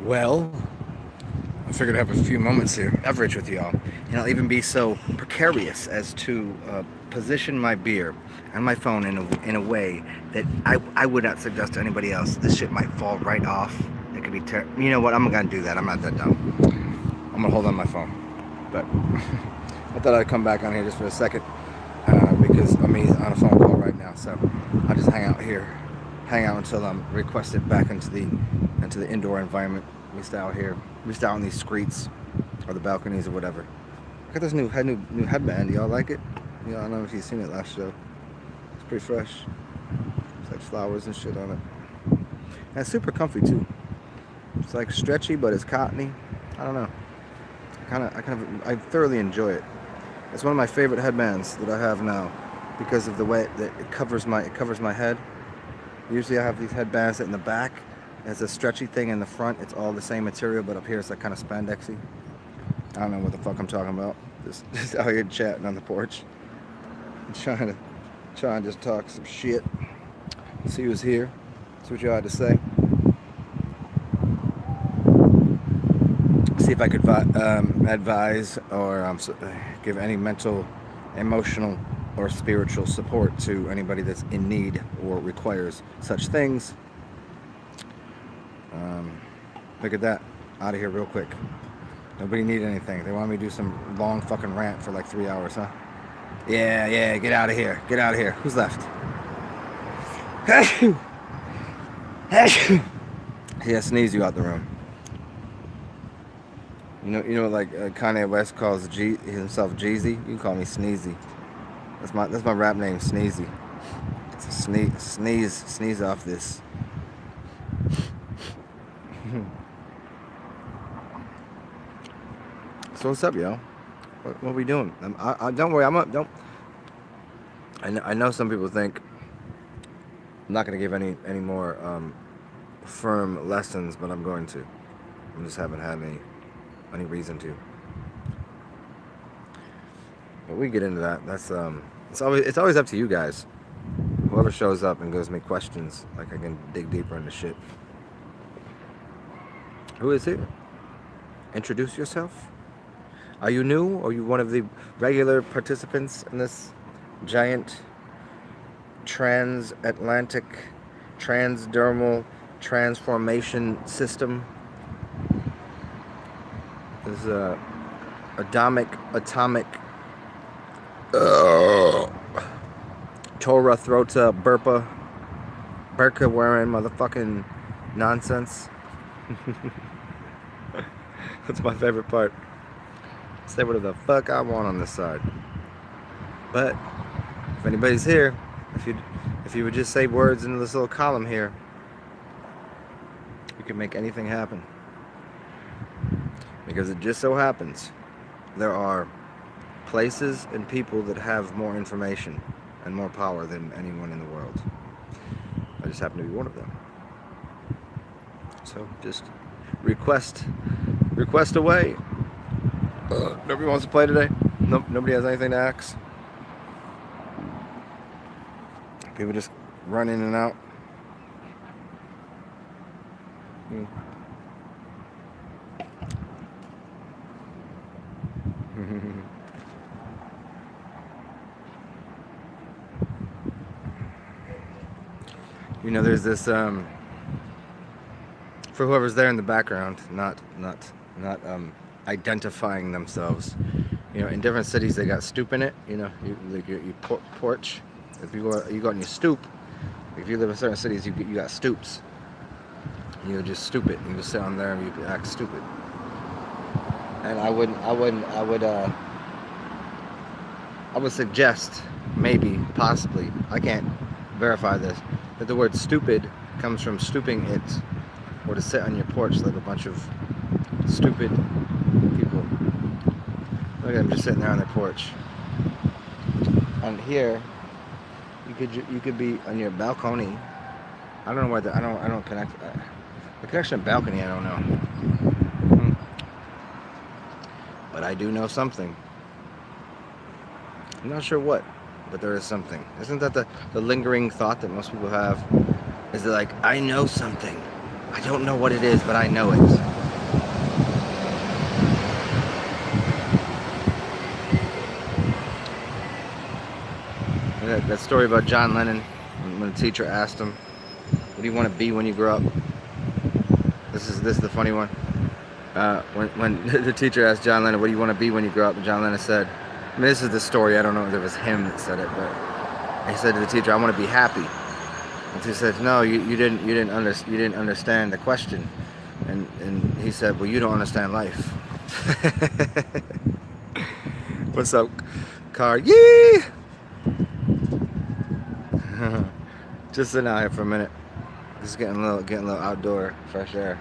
Well, I figured I'd have a few moments here, beverage with y'all, and I'll even be so precarious as to position my beer and my phone in a way that I would not suggest to anybody else. This shit might fall right off. It could be You know what? I'm not gonna do that. I'm not that dumb. I'm gonna hold on my phone. But I thought I'd come back on here just for a second because I'm on a phone call right now. So I'll just hang out here, hang out until I'm requested back into the indoor environment. We stay out here. We stay out on these streets or the balconies or whatever. I got this new headband. Do y'all like it? Yeah, I don't know if you've seen it last show. It's pretty fresh. It's like flowers and shit on it. And it's super comfy too. It's like stretchy, but it's cottony. I don't know. I thoroughly enjoy it. It's one of my favorite headbands that I have now because of the way that it covers my head. Usually I have these headbands that in the back has a stretchy thing in the front. It's all the same material, but up here it's like kind of spandexy. I don't know what the fuck I'm talking about. Just out here chatting on the porch. I'm trying to just talk some shit. See who's here. See what y'all had to say. See if I could advise or give any mental, emotional, or spiritual support to anybody that's in need or requires such things. Look at that. Out of here real quick. Nobody need anything. They want me to do some long fucking rant for like 3 hours, huh? Yeah, get out of here. Get out of here. Who's left? Yeah, sneeze you out the room. You know, like Kanye West calls himself Jeezy. You can call me Sneezy. That's my rap name, Sneezy. So sneeze off this. So what's up, yo? What we doing? Don't worry. Don't. I know some people think I'm not gonna give any more firm lessons, but I'm going to. I just haven't had any reason to. But we get into that. That's it's always up to you guys. Whoever shows up and gives me questions, like I can dig deeper into shit. Who is here? Introduce yourself. Are you new, or are you one of the regular participants in this giant transatlantic transdermal transformation system? This is a atomic Torah Throta Burka wearing motherfucking nonsense. That's my favorite part. Say whatever the fuck I want on this side. But if anybody's here, if you would just say words into this little column here, you can make anything happen. Because it just so happens there are places and people that have more information and more power than anyone in the world. I just happen to be one of them. So just request away. Nobody wants to play today? Nope, nobody has anything to ask. People just run in and out. There's this for whoever's there in the background, not identifying themselves. In different cities they got stoop in it. You porch. If you go on your stoop. If you live in certain cities, you got stoops. You just stoop it. You just sit on there and you act stupid. And I would suggest, maybe, possibly, I can't verify this, that the word stupid comes from stooping it, or to sit on your porch like a bunch of stupid people. Look at them just sitting there on their porch. And here, you could be on your balcony. I don't know why I don't connect. The connection of balcony, I don't know. But I do know something. I'm not sure what, but there is something. Isn't that the lingering thought that most people have? Is that like, I know something. I don't know what it is, but I know it. that story about John Lennon when the teacher asked him, "What do you want to be when you grow up?" This is the funny one. When the teacher asked John Lennon, "What do you want to be when you grow up?" and John Lennon said, I mean, this is the story. I don't know if it was him that said it, but he said to the teacher, "I want to be happy." And she said, "No, you didn't understand the question." And he said, "Well, you don't understand life." What's up, car? Yee! Just sitting out here for a minute. Just getting a little outdoor fresh air.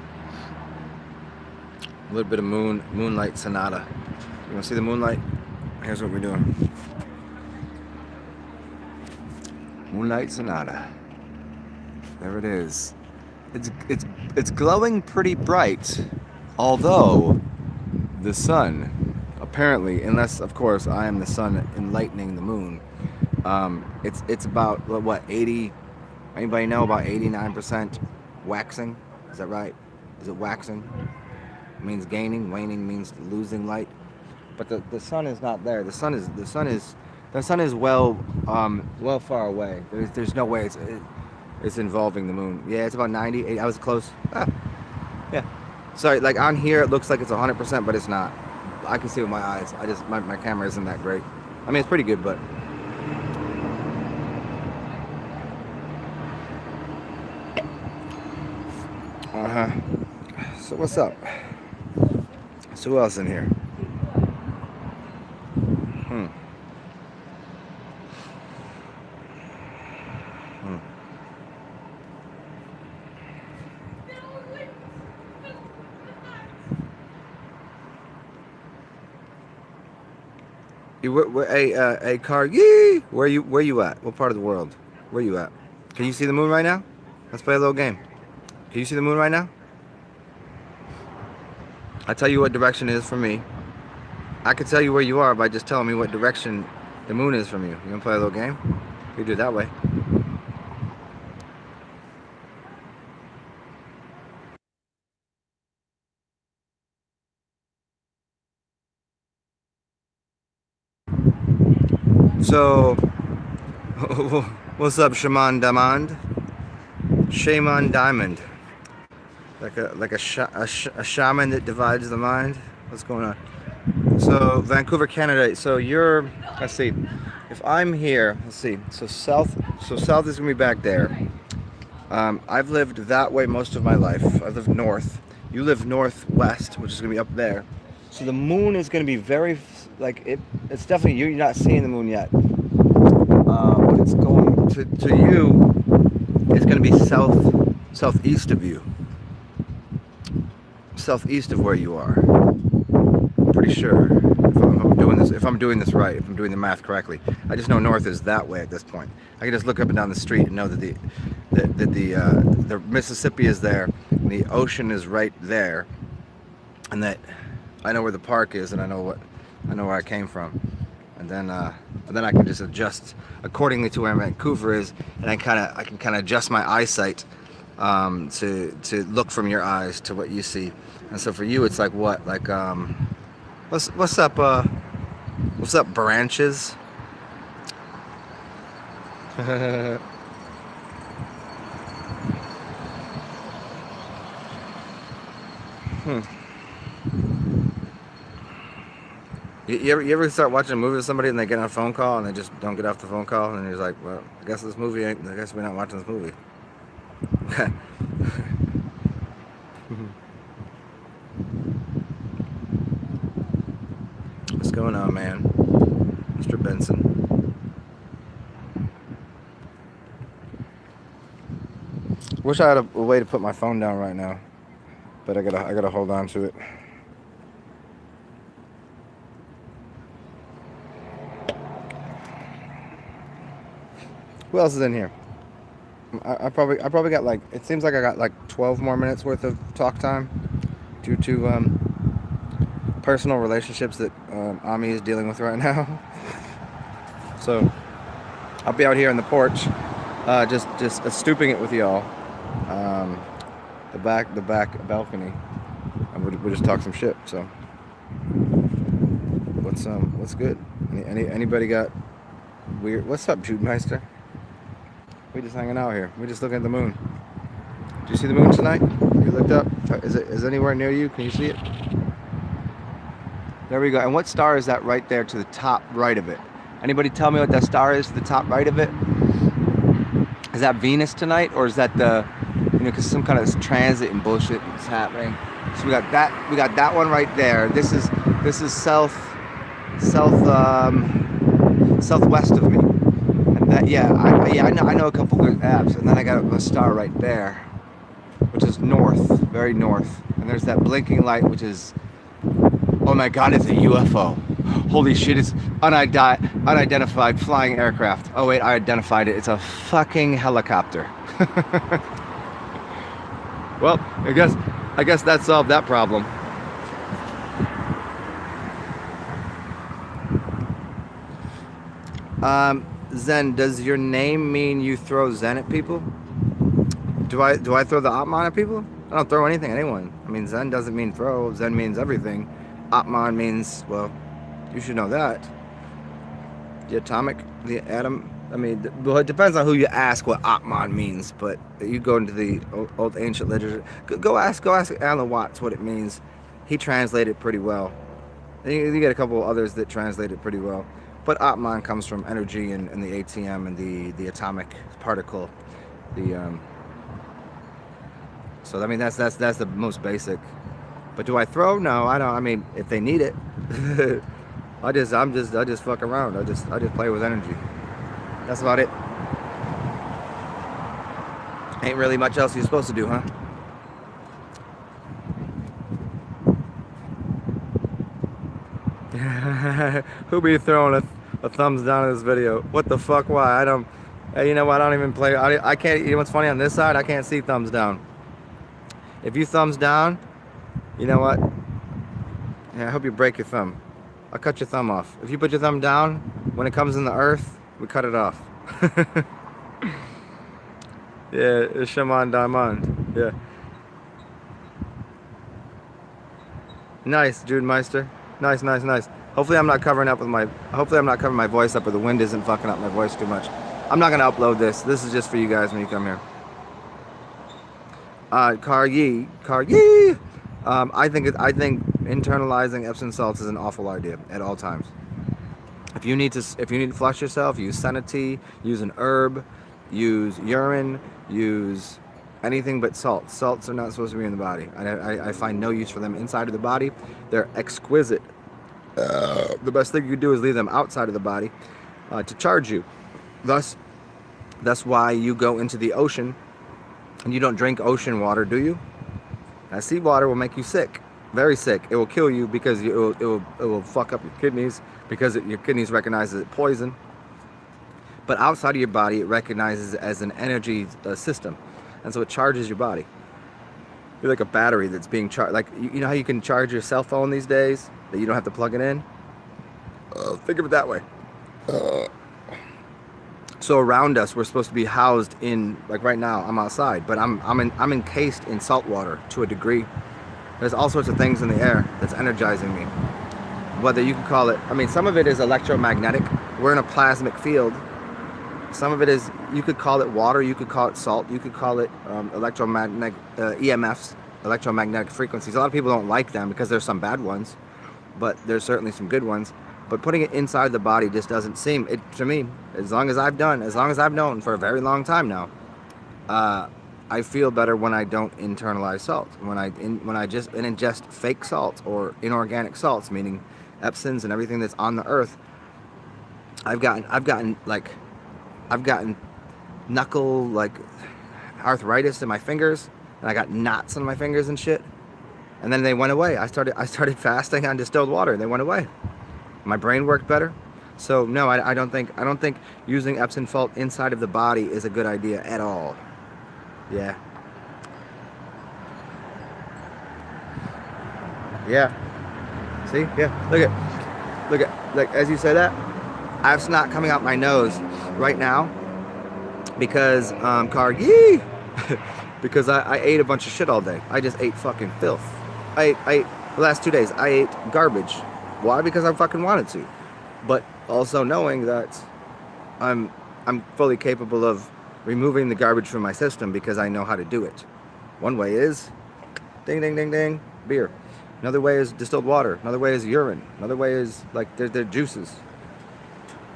A little bit of moonlight sonata. You want to see the moonlight? Here's what we're doing. Moonlight sonata. There it is. It's glowing pretty bright, although the sun, apparently, unless of course I am the sun enlightening the moon, it's about what 80. Anybody know about 89% waxing? Is that right? Is it waxing? It means gaining. Waning means losing light. But the sun is not there. The sun is well far away. There's no way it's involving the moon. Yeah, it's about 90. I was close. Ah, yeah. Sorry, like on here it looks like it's 100%, but it's not. I can see with my eyes. My camera isn't that great. I mean, it's pretty good, but so what's up? So who else in here? Hmm. Hmm. A car. Yee! Where you at? What part of the world? Where you at? Can you see the moon right now? Let's play a little game. Can you see the moon right now? I tell you what direction it is from me. I can tell you where you are by just telling me what direction the moon is from you. You wanna play a little game? We do it that way. So, what's up, Shaman Diamond? Shaman Diamond. Like a shaman that divides the mind. What's going on? So Vancouver, Canada. So you're. Let's see. If I'm here, let's see. So south. So south is gonna be back there. I've lived that way most of my life. I've lived north. You live northwest, which is gonna be up there. So the moon is gonna be very like it. It's definitely you're not seeing the moon yet. But it's going to you. It's gonna be southeast of you. Southeast of where you are. I'm pretty sure if I'm doing this right, if I'm doing the math correctly. I just know north is that way at this point. I can just look up and down the street and know that the Mississippi is there, and the ocean is right there, and that I know where the park is, and I know where I came from, and then I can just adjust accordingly to where Vancouver is, and I can kind of adjust my eyesight to look from your eyes to what you see. And so for you, it's like what? Like what's up? What's up, branches? Hmm. You ever start watching a movie with somebody and they get on a phone call and they just don't get off the phone call and you're like, well, I guess this movie ain't. I guess we're not watching this movie. What's going on, man? Mr. Benson. Wish I had a way to put my phone down right now, but I gotta hold on to it. Who else is in here? I probably got like, it seems like I got like 12 more minutes worth of talk time due to personal relationships that Ami is dealing with right now. So I'll be out here on the porch, just stooping it with y'all, the back balcony, and we'll just talk some shit. So what's good? Anybody got weird. What's up, Judemeister? We just hanging out here. We just looking at the moon. Do you see the moon tonight? You looked up? Is it anywhere near you? Can you see it? There we go. And what star is that right there to the top right of it? Anybody tell me what that star is to the top right of it? Is that Venus tonight, or is that the, because some kind of transit and bullshit is happening. So we got that one right there. This is southwest of me. And that, I know a couple good apps. And then I got a star right there, which is north, very north. And there's that blinking light, which is, oh my God, it's a UFO. Holy shit, it's unidentified flying aircraft. Oh wait, I identified it. It's a fucking helicopter. Well, I guess that solved that problem. Zen, does your name mean you throw Zen at people? Do I throw the Atman at people? I don't throw anything at anyone. I mean, Zen doesn't mean throw. Zen means everything. Atman means, well, you should know that. The atomic, the atom. I mean, well, it depends on who you ask what Atman means. But you go into the old ancient literature. Go ask Alan Watts what it means. He translated it pretty well. You get a couple others that translate it pretty well. But Atman comes from energy and the ATM and the atomic particle. So I mean that's the most basic. But do I throw? No, I don't. I mean, if they need it, I just fuck around. I just play with energy. That's about it. Ain't really much else you're supposed to do, huh? Who be throwing a thumbs down in this video? What the fuck? Why? I don't. Hey, you know what? I don't even play. I can't. You know what's funny on this side? I can't see thumbs down. If you thumbs down, you know what? Yeah, I hope you break your thumb. I'll cut your thumb off. If you put your thumb down, when it comes in the earth, we cut it off. Yeah, it's Shaman Diamond. Yeah. Nice, Jude Meister. Nice. Hopefully I'm not covering my voice up, or the wind isn't fucking up my voice too much. I'm not gonna upload this. This is just for you guys when you come here. Car Yee. I think internalizing Epsom salts is an awful idea at all times. If you need to flush yourself, use senna tea, use an herb, use urine, use anything but salt. Salts are not supposed to be in the body. I find no use for them inside of the body. They're exquisite. The best thing you can do is leave them outside of the body to charge you. That's why you go into the ocean and you don't drink ocean water, do you? Now, seawater will make you sick, very sick. It will kill you because it will fuck up your kidneys, because your kidneys recognizes it poison. But outside of your body, it recognizes it as an energy system, and so it charges your body. You're like a battery that's being charged. Like you know how you can charge your cell phone these days, that you don't have to plug it in. Think of it that way. So around us, we're supposed to be housed in, like right now, I'm outside, but I'm encased in salt water to a degree. There's all sorts of things in the air that's energizing me. Whether you can call it, I mean, some of it is electromagnetic. We're in a plasmic field. Some of it is, you could call it water, you could call it salt, you could call it electromagnetic EMFs, electromagnetic frequencies. A lot of people don't like them because there's some bad ones, but there's certainly some good ones. But putting it inside the body just doesn't seem, it to me, as long as I've known for a very long time now, I feel better when I don't internalize salt. When I just ingest fake salts or inorganic salts, meaning Epsons and everything that's on the earth. I've gotten knuckle like arthritis in my fingers, and I got knots on my fingers and shit. And then they went away. I started fasting on distilled water, and they went away. My brain worked better. So no, I don't think using Epsom salt inside of the body is a good idea at all. Yeah. See? Yeah. Look at. Like as you say that, I have snot coming out my nose right now because because I ate a bunch of shit all day. I just ate fucking filth. I ate the last 2 days. I ate garbage. Why? Because I fucking wanted to. But also knowing that I'm I'm fully capable of removing the garbage from my system because I know how to do it. One way is ding ding ding ding beer. Another way is distilled water. Another way is urine. Another way is like they're juices.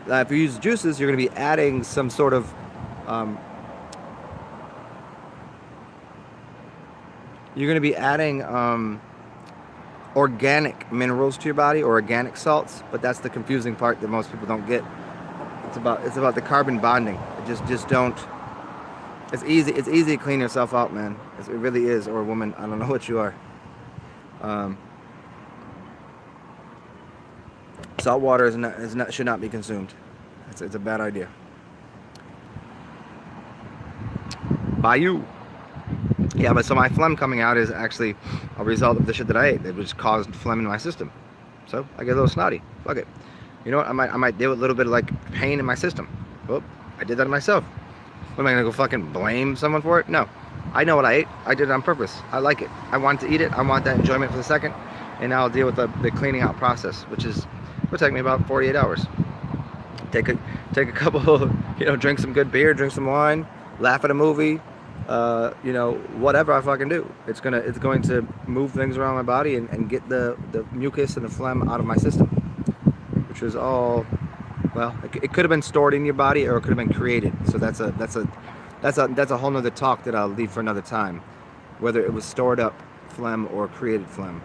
If you use juices, you're going to be adding some sort of um, you're going to be adding organic minerals to your body or organic salts, but that's the confusing part that most people don't get. It's about the carbon bonding. Just don't. It's easy to clean yourself out, man. It really is, or a woman. I don't know what you are. Um, Salt water should not be consumed. It's a bad idea. By you. Yeah, but so my phlegm coming out is actually a result of the shit that I ate. It just caused phlegm in my system. So I get a little snotty. Fuck it. You know what? I might deal with a little bit of like pain in my system. Oh, I did that to myself. What am I gonna go fucking blame someone for it? No. I know what I ate. I did it on purpose. I like it. I want to eat it. I want that enjoyment for the second. And now I'll deal with the cleaning out process, which will take me about 48 hours. Take a couple, drink some good beer, drink some wine, laugh at a movie, whatever I fucking do. It's going to move things around my body and get the mucus and the phlegm out of my system, which is all, well, it could have been stored in your body or it could have been created. So that's a whole nother talk that I'll leave for another time, whether it was stored up phlegm or created phlegm.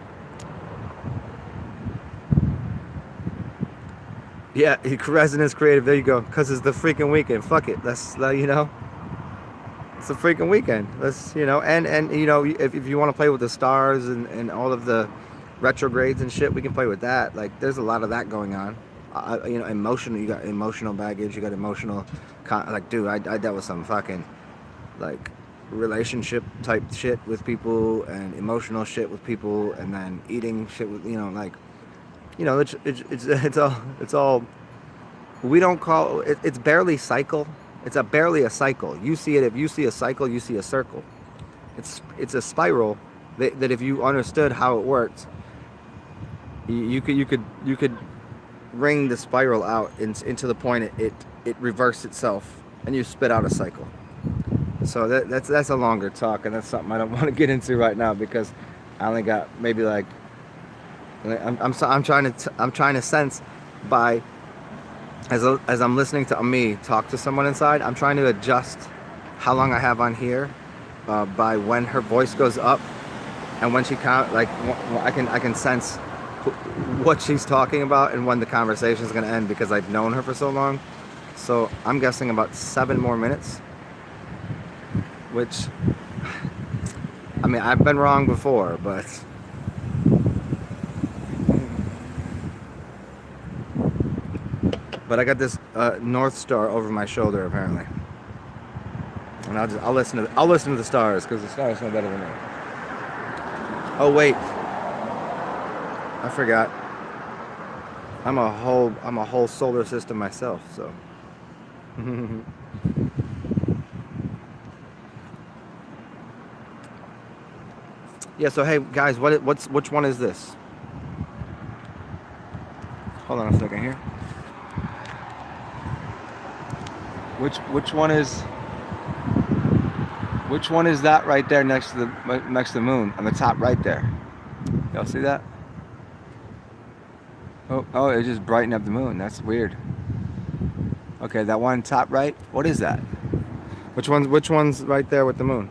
Yeah, resonance creative. There you go. Cause it's the freaking weekend. Fuck it. It's the freaking weekend. And if you want to play with the stars and all of the retrogrades and shit, we can play with that. Like, there's a lot of that going on. Emotional. You got emotional baggage. You got emotional. Dude, I dealt with some fucking like relationship type shit with people and emotional shit with people, and then eating shit with it's all we don't call it. It's barely cycle. It's barely a cycle. You see it. If you see a cycle, you see a circle. It's a spiral that if you understood how it worked, you could wring the spiral out into the point it reversed itself and you spit out a cycle. So that's a longer talk, and that's something I don't want to get into right now because I only got maybe like I'm trying to sense by as I'm listening to me talk to someone inside. I'm trying to adjust how long I have on here by when her voice goes up and when she I can sense what she's talking about and when the conversation is going to end because I've known her for so long. So I'm guessing about 7 more minutes, which I mean I've been wrong before, but. But I got this North Star over my shoulder apparently, and I'll listen to the stars because the stars know better than me. Oh wait, I forgot. I'm a whole solar system myself, so. Yeah. So hey guys, which one is this? Hold on a second here. Which one is that right there next to the moon on the top right there? Y'all see that? Oh, it just brightened up the moon. That's weird. Okay, that one top right. What is that? Which one's right there with the moon?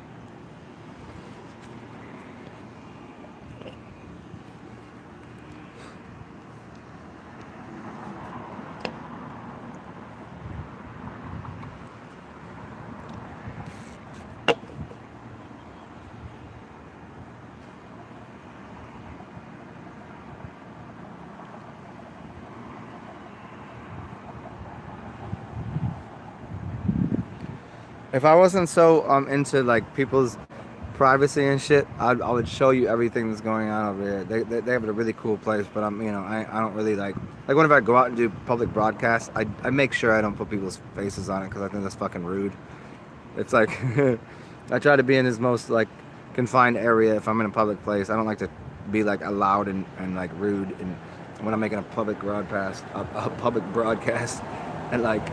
If I wasn't so into like people's privacy and shit, I would show you everything that's going on over here. They have a really cool place, but I don't really like whenever I go out and do public broadcasts, I make sure I don't put people's faces on it because I think that's fucking rude. It's like I try to be in this most like confined area if I'm in a public place. I don't like to be like loud and like rude and when I'm making a public broadcast and like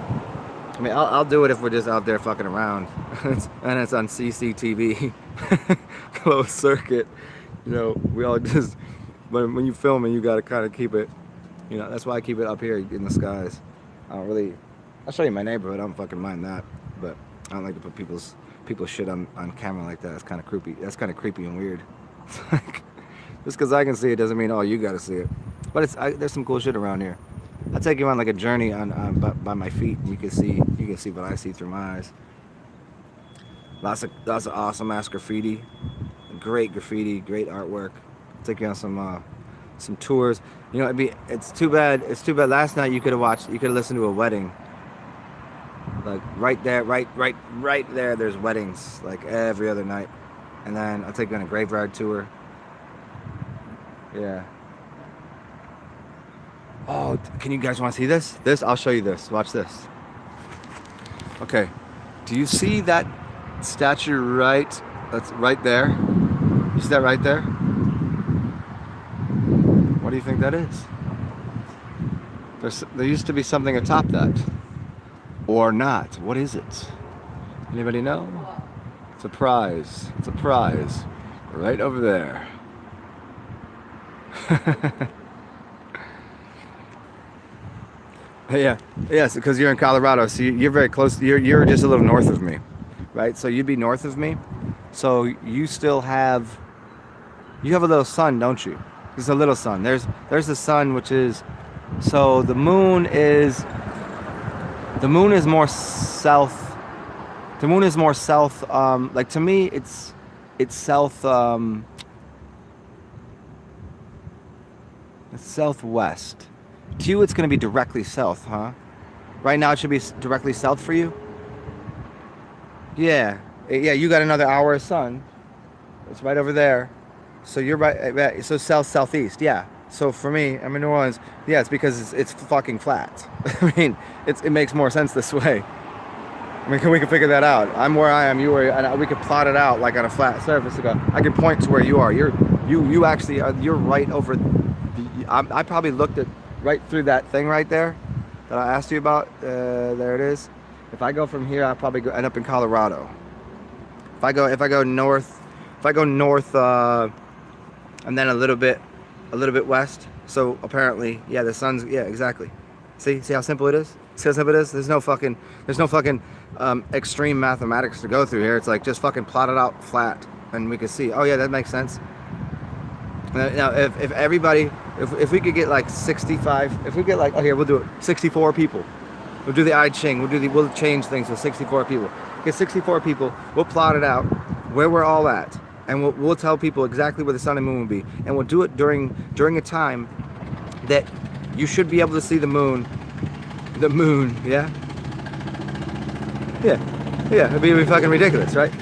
I mean, I'll do it if we're just out there fucking around, and it's on CCTV, closed circuit. You know, we all just. But when you filming, you gotta kind of keep it. You know, that's why I keep it up here in the skies. I don't really. I'll show you my neighborhood. I don't fucking mind that, but I don't like to put people's shit on camera like that. That's kind of creepy. That's kind of creepy and weird. It's like, just because I can see it doesn't mean you gotta see it. But there's some cool shit around here. I'll take you on like a journey by my feet, and you can see what I see through my eyes. Lots of awesome ass graffiti, great artwork. I'll take you on some tours. You know, it's too bad. Last night you could have listened to a wedding. Like right there, right there. There's weddings like every other night, and then I'll take you on a graveyard tour. Yeah. Oh, can you guys want to see this? I'll show you this. Watch this. Okay. Do you see that statue that's right there? You see that right there? What do you think that is? There used to be something atop that. Or not. What is it? Anybody know? It's a prize. Right over there. Yeah, yes, because you're in Colorado, so you're very close. You're just a little north of me, right? So you'd be north of me. So you have a little sun, don't you? There's a little sun. There's the sun, which is, so the moon is more south. The moon is more south. Like to me, it's south. It's southwest. To you, it's going to be directly south, huh? Right now, it should be directly south for you? Yeah. Yeah, you got another hour of sun. It's right over there. So you're right. So southeast, yeah. So for me, I'm in New Orleans. Yeah, it's because it's fucking flat. I mean, it makes more sense this way. I mean, we can figure that out. I'm where I am, you where, and we could plot it out like on a flat surface. I can point to where you are. You actually you're right over. I probably looked at right through that thing right there that I asked you about. There it is. If I go from here, I'll probably end up in Colorado. If I go north, and then a little bit west. So apparently, yeah, the sun's, yeah, exactly. See how simple it is. See how simple it is. There's no fucking extreme mathematics to go through here. It's like just fucking plot it out flat, and we can see. Oh yeah, that makes sense. Now, if everybody, if we could get like 65, if we get like, oh here, we'll do it, 64 people. We'll do the I Ching. We'll change things to 64 people. Get 64 people. We'll plot it out where we're all at, and we'll tell people exactly where the sun and moon will be, and we'll do it during a time that you should be able to see the moon. The moon, yeah. It'd be fucking ridiculous, right?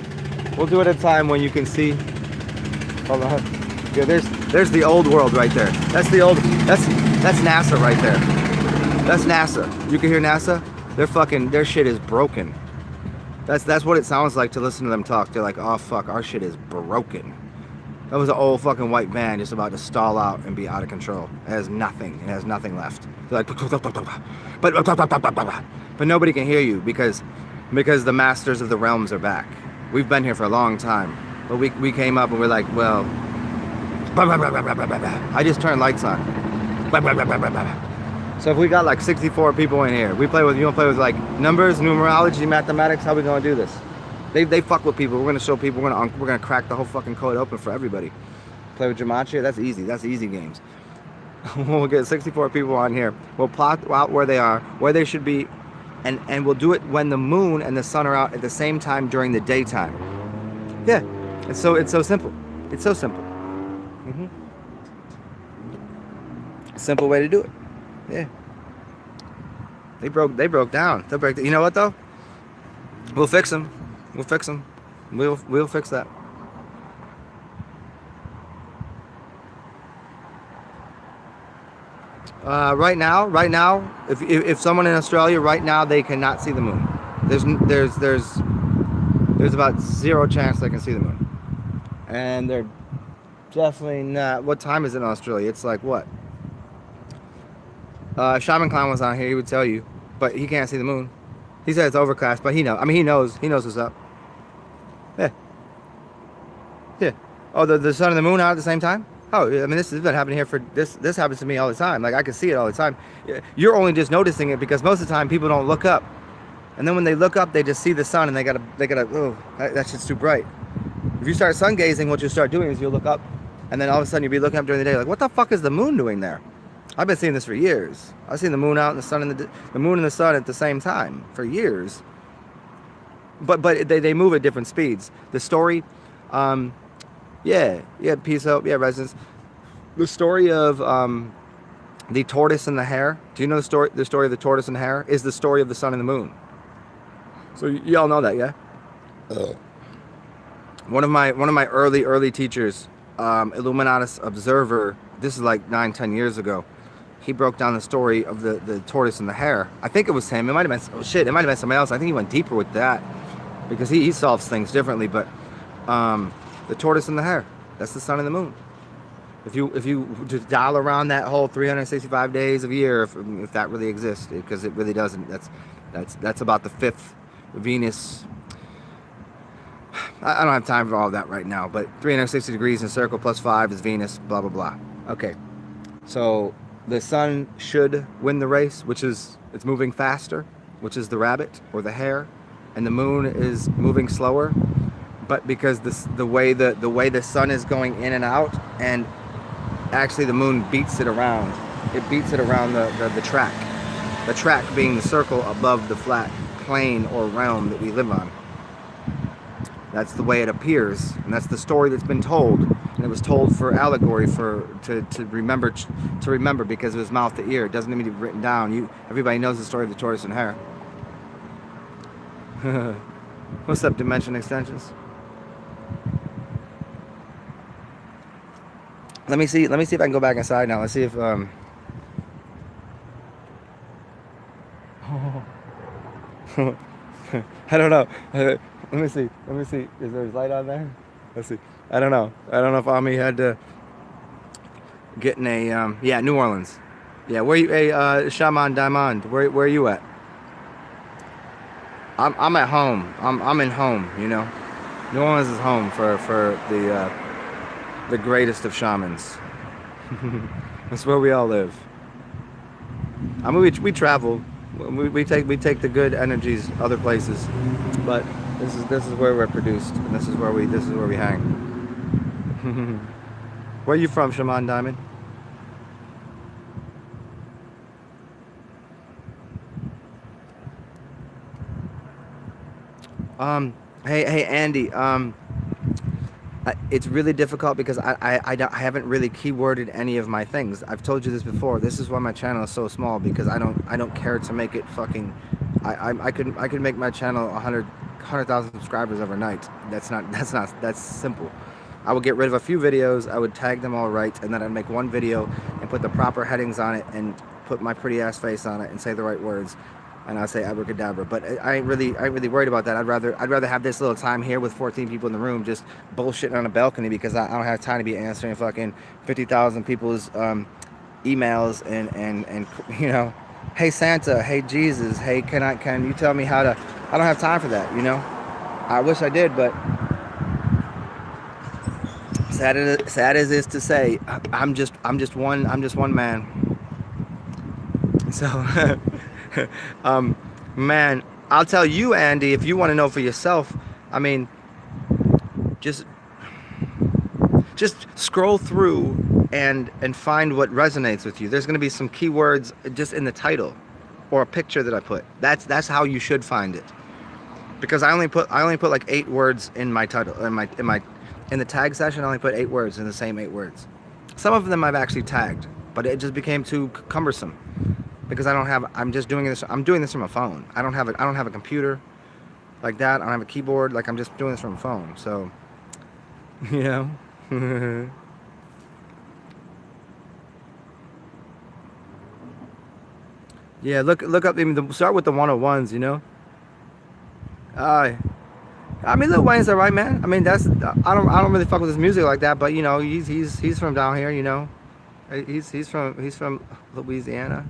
We'll do it at a time when you can see. Hold on. Yeah, there's the old world right there. That's NASA right there. That's NASA. You can hear NASA? Their shit is broken. That's what it sounds like to listen to them talk. They're like, oh fuck, our shit is broken. That was an old fucking white van just about to stall out and be out of control. It has nothing left. They're like, but nobody can hear you because the masters of the realms are back. We've been here for a long time, but we came up and we're like, well, I just turned lights on. So if we got like 64 people in here, you want to play with like numbers, numerology, mathematics, how we gonna do this? They fuck with people. We're gonna show people, we're gonna crack the whole fucking code open for everybody. Play with gematria, that's easy games. We'll get 64 people on here. We'll plot out where they are, where they should be, and we'll do it when the moon and the sun are out at the same time during the daytime. Yeah, it's so simple. It's so simple. Simple way to do it. Yeah. They broke down. They'll break. You know what though? We'll fix them. We'll fix that. Right now, if someone in Australia right now, they cannot see the moon. There's about 0 chance they can see the moon, and they're definitely not. What time is it in Australia? It's like what? Shaman Clown was on here, he would tell you, but he can't see the moon. He said it's overcast, but he knows. I mean, he knows what's up. Yeah, yeah. Oh, the sun and the moon out at the same time? Oh, I mean, this has been happening here for this. This happens to me all the time. Like I can see it all the time. You're only just noticing it because most of the time people don't look up, and then when they look up, they just see the sun and they gotta. Oh, that shit's too bright. If you start sun gazing, what you'll start doing is you'll look up, and then all of a sudden you'll be looking up during the day, like, what the fuck is the moon doing there? I've been seeing this for years. I've seen the moon out and the sun and the moon and the sun at the same time for years. But they move at different speeds. The story, yeah, peace out, yeah, residents. The story of the tortoise and the hare. Do you know the story? The story of the tortoise and the hare is the story of the sun and the moon. So y'all know that, yeah? One of my early teachers, Illuminatus Observer. This is like 9-10 years ago. He broke down the story of the tortoise and the hare. I think it was him. It might have been it might have been somebody else. I think he went deeper with that because he solves things differently. But the tortoise and the hare. That's the sun and the moon. If you just dial around that whole 365 days of a year, if that really exists, because it really doesn't. That's about the fifth Venus. I don't have time for all of that right now, but 360 degrees in a circle plus 5 is Venus, blah, blah, blah. Okay, so the sun should win the race, which is, it's moving faster, which is the rabbit or the hare, and the moon is moving slower, but because the way the sun is going in and out, and actually the moon beats it around. It beats it around the track. The track being the circle above the flat plane or realm that we live on. That's the way it appears, and that's the story that's been told. And it was told for allegory, to remember because it was mouth to ear. It doesn't need to be written down. Everybody knows the story of the tortoise and hare. What's up, Dimension Extensions? Let me see if I can go back inside now. Let's see if I don't know. Let me see. Is there a light on there? Let's see. I don't know if Ami had to get in a yeah, New Orleans. Yeah, where you? Hey, Shaman Diamond. Where are you at? I'm at home. I'm in home. You know, New Orleans is home for the greatest of shamans. That's where we all live. I mean, we travel. We take the good energies other places, but this is where we're produced, and this is where we hang. Where are you from, Shaman Diamond? Hey Andy. It's really difficult because I haven't really keyworded any of my things. I've told you this before. This is why my channel is so small, because I don't care to make it fucking. I could make my channel 100,000 subscribers overnight. That's simple. I would get rid of a few videos. I would tag them all right, and then I'd make one video and put the proper headings on it and put my pretty ass face on it and say the right words. And I say abracadabra, but I ain't really worried about that. I'd rather have this little time here with 14 people in the room just bullshitting on a balcony, because I don't have time to be answering fucking 50,000 people's emails and you know, hey Santa, hey Jesus, hey can you tell me how to? I don't have time for that, you know. I wish I did, but sad as is to say, I'm just one man. So. Man, I'll tell you, Andy, if you want to know for yourself, I mean, just scroll through and find what resonates with you. There's going to be some keywords just in the title or a picture that I put. That's how you should find it. Because I only put like 8 words in my title, in the tag session. I only put 8 words in the same 8 words. Some of them I've actually tagged, but it just became too cumbersome. Because I'm doing this from a phone. I don't have a computer like that. I don't have a keyboard. Like, I'm just doing this from a phone. So, you know. Yeah, look up. Start with the 101s. You know. I mean, Lil Wayne's alright, man. I mean, I don't really fuck with his music like that. But you know, he's from down here. You know, he's from Louisiana.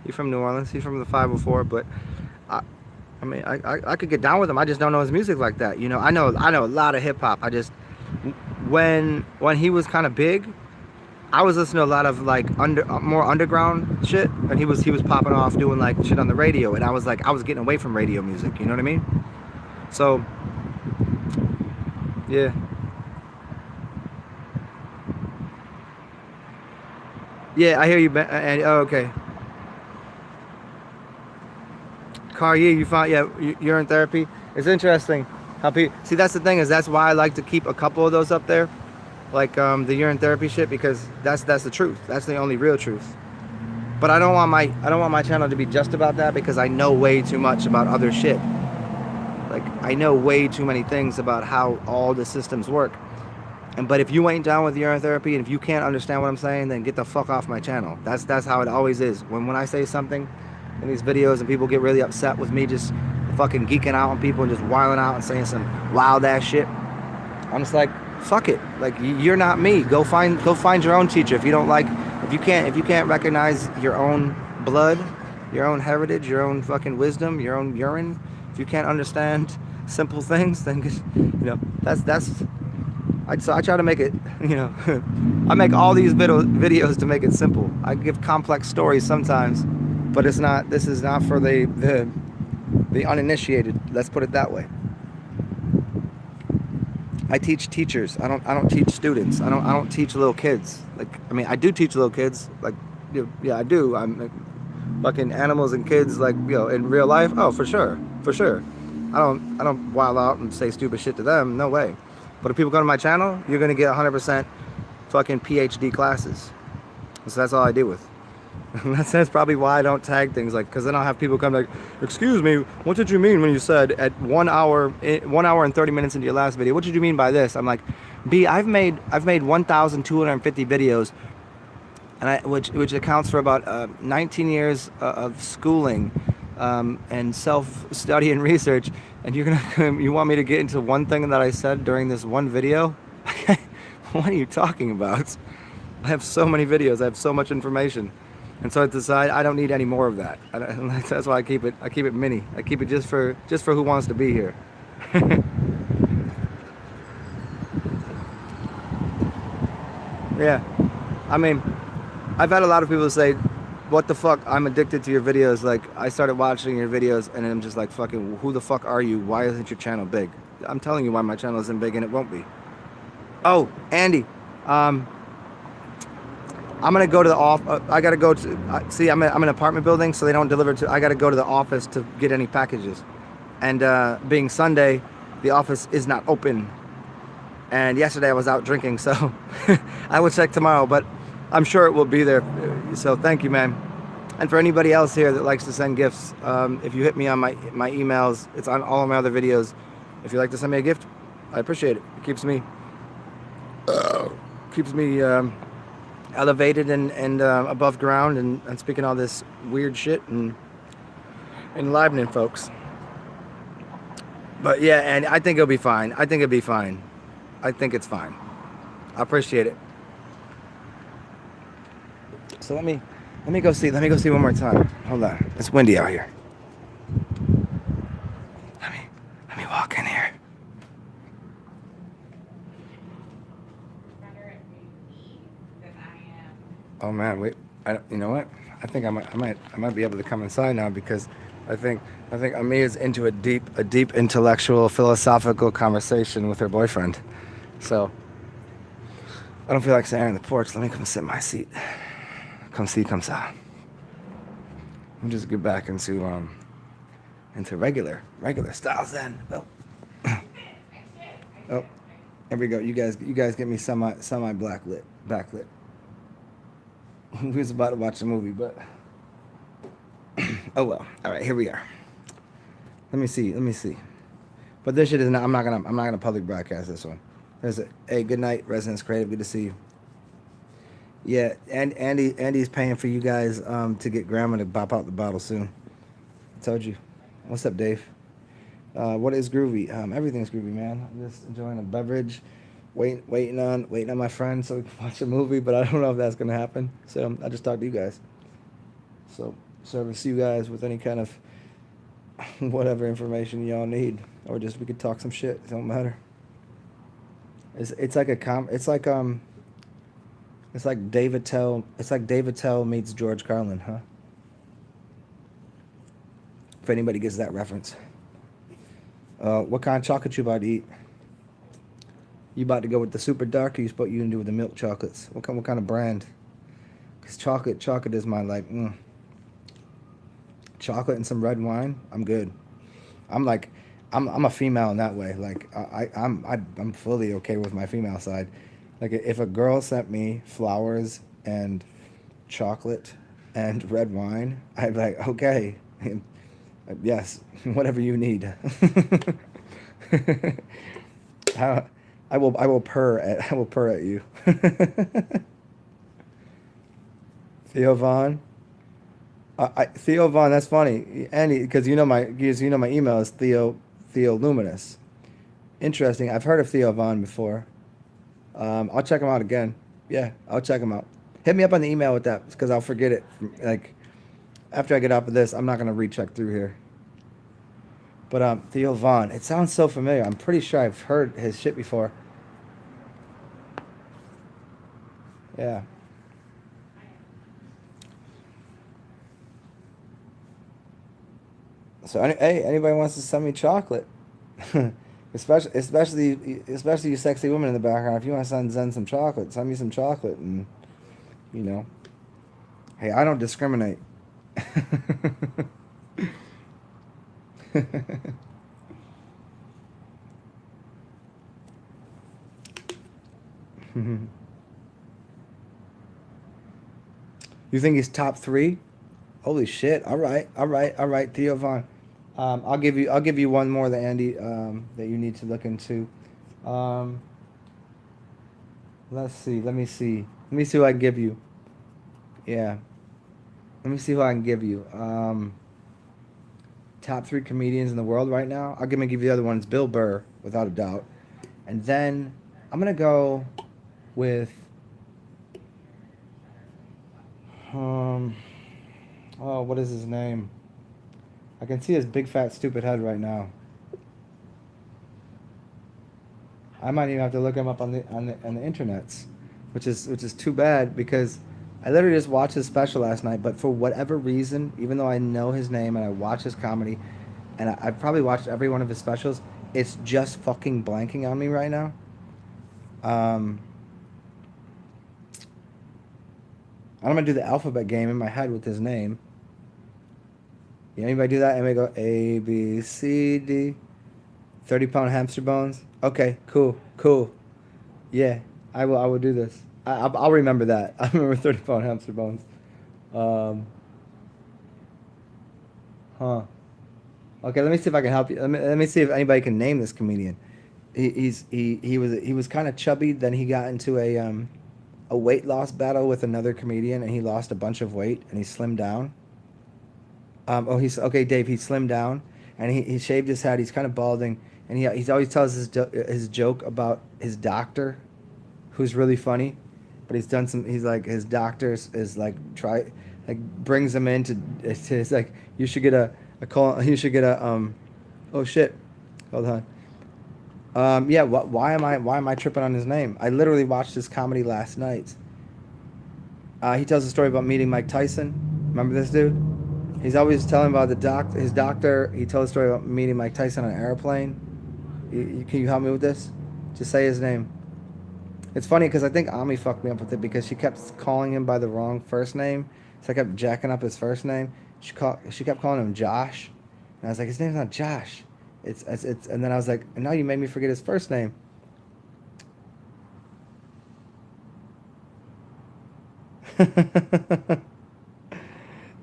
He's from New Orleans. He's from the 504, but I mean, I could get down with him. I just don't know his music like that. You know, I know a lot of hip hop. I just when he was kind of big, I was listening to a lot of like more underground shit, and he was popping off doing like shit on the radio, and I was getting away from radio music. You know what I mean? So yeah, yeah, I hear you. And oh, okay, Car, yeah, you found yeah, you're in therapy. It's interesting how people see. That's the thing is that's why I like to keep a couple of those up there, like the urine therapy shit, because that's the truth. That's the only real truth. But I don't want my channel to be just about that because I know way too much about other shit. Like I know way too many things about how all the systems work. And but if you ain't down with urine therapy and if you can't understand what I'm saying, then get the fuck off my channel. That's how it always is. When I say something in these videos and people get really upset with me just fucking geeking out on people and just wilding out and saying some wild ass shit, I'm just like, fuck it. Like you're not me. Go find your own teacher. If you don't like, if you can't recognize your own blood, your own heritage, your own fucking wisdom, your own urine, if you can't understand simple things, then just, that's. I try to make it, I make all these videos to make it simple. I give complex stories sometimes, but it's not. This is not for the uninitiated. Let's put it that way. I teach teachers. I don't teach students. I don't teach little kids. Like I mean, I do teach little kids. Like yeah, I do. I'm like, fucking animals and kids. Like in real life. Oh, for sure, for sure. I don't wild out and say stupid shit to them. No way. But if people come to my channel, you're gonna get 100% fucking PhD classes. So that's all I deal with. That's probably why I don't tag things like, because then I'll have people come like, excuse me, what did you mean when you said at 1 hour and 30 minutes into your last video, what did you mean by this? I'm like, B, I've made 1,250 videos, and which accounts for about 19 years of schooling and self-study and research, and you want me to get into one thing that I said during this one video? What are you talking about? I have so many videos, I have so much information. And so I decide I don't need any more of that. That's why I keep it mini. I keep it just for who wants to be here. Yeah. I mean, I've had a lot of people say, what the fuck, I'm addicted to your videos. Like, I started watching your videos and I'm just like, fucking, who the fuck are you? Why isn't your channel big? I'm telling you why my channel isn't big and it won't be. Oh, Andy, I'm gonna go to the off. I gotta go to. See, I'm in an apartment building, so they don't deliver to. I gotta go to the office to get any packages. And being Sunday, the office is not open. And yesterday I was out drinking, so I will check tomorrow. But I'm sure it will be there. So thank you, man. And for anybody else here that likes to send gifts, if you hit me on my emails, it's on all of my other videos. If you'd like to send me a gift, I appreciate it. It keeps me elevated and above ground and speaking all this weird shit and enlivening folks. But yeah, and I think it'll be fine. I think it'll be fine. I think it's fine. I appreciate it. So let me go see. Let me go see one more time. Hold on. It's windy out here. Let me walk in here. Oh man, wait. You know what? I think I might be able to come inside now because I think Ami is into a deep intellectual philosophical conversation with her boyfriend. So I don't feel like sitting on the porch. Let me come sit in my seat. Come see, come saw. Let me just get back into regular styles then. Oh. Oh, there we go. You guys get me semi backlit. We was about to watch a movie, but oh well. All right, here we are. Let me see. But this shit is not. I'm not gonna public broadcast this one. Hey, good night, Residence Creative. Good to see you. Yeah, and Andy's paying for you guys to get Grandma to pop out the bottle soon. I told you. What's up, Dave? What is groovy? Everything's groovy, man. I'm just enjoying a beverage, waiting on my friend so we can watch a movie. But I don't know if that's gonna happen. So I just talked to you guys. So service you guys with any kind of whatever information y'all need, or just we could talk some shit. It don't matter. It's like a it's like David Tell. It's like David Tell meets George Carlin, huh? If anybody gets that reference. What kind of chocolate you about to eat? You about to go with the super dark, or you can do with the milk chocolates? What kind of brand? Cause chocolate is my like chocolate and some red wine. I'm good. I'm like, I'm a female in that way. Like I'm fully okay with my female side. Like if a girl sent me flowers and chocolate and red wine, I'd be like, okay, yes, whatever you need. How, I will purr at you. Theo Vaughn. Theo Vaughn, that's funny. Andy, because you know my email is Theo Luminous. Interesting. I've heard of Theo Vaughn before. I'll check him out again. Yeah, I'll check him out. Hit me up on the email with that because I'll forget it. Like after I get off of this, I'm not gonna recheck through here. But Theo Vaughn, it sounds so familiar. I'm pretty sure I've heard his shit before. Yeah. So hey, anybody wants to send me chocolate, especially you sexy women in the background. If you want to send Zen some chocolate, send me some chocolate, and you know, hey, I don't discriminate. You think he's top three? Holy shit! All right, Theo Vaughn. I'll give you one more that Andy that you need to look into. Um, let's see. Let me see who I can give you. Yeah. Let me see who I can give you. Top three comedians in the world right now. I'm gonna give you the other ones. Bill Burr, without a doubt, and then I'm gonna go with um. Oh, what is his name? I can see his big fat stupid head right now. I might even have to look him up on the internets, which is too bad because I literally just watched his special last night. But for whatever reason, even though I know his name and I watch his comedy, and I've probably watched every one of his specials, it's just fucking blanking on me right now. Um, I'm gonna do the alphabet game in my head with his name. Yeah, anybody do that? Anybody go A B C D? 30-pound hamster bones. Okay, cool. Yeah, I will do this. I'll remember that. I remember 30-pound hamster bones. Um, huh. Okay, let me see if I can help you. Let me see if anybody can name this comedian. He was kind of chubby. Then he got into a weight loss battle with another comedian, and he lost a bunch of weight, and he slimmed down. Oh, he's okay, Dave. He slimmed down, and he shaved his head. He's kind of balding, and he always tells his joke about his doctor, who's really funny, but he's done some. He's like his doctor is like try like brings him into it's like you should get a call. You should get a Oh shit, hold on. Yeah. Why am I tripping on his name? I literally watched his comedy last night. He tells a story about meeting Mike Tyson. Remember this dude? He's always telling about his doctor. He told a story about meeting Mike Tyson on an airplane. Can you help me with this? Just say his name. It's funny because I think Ami fucked me up with it because she kept calling him by the wrong first name. So I kept jacking up his first name. She kept calling him Josh, and I was like, his name's not Josh. And then I was like, and now you made me forget his first name.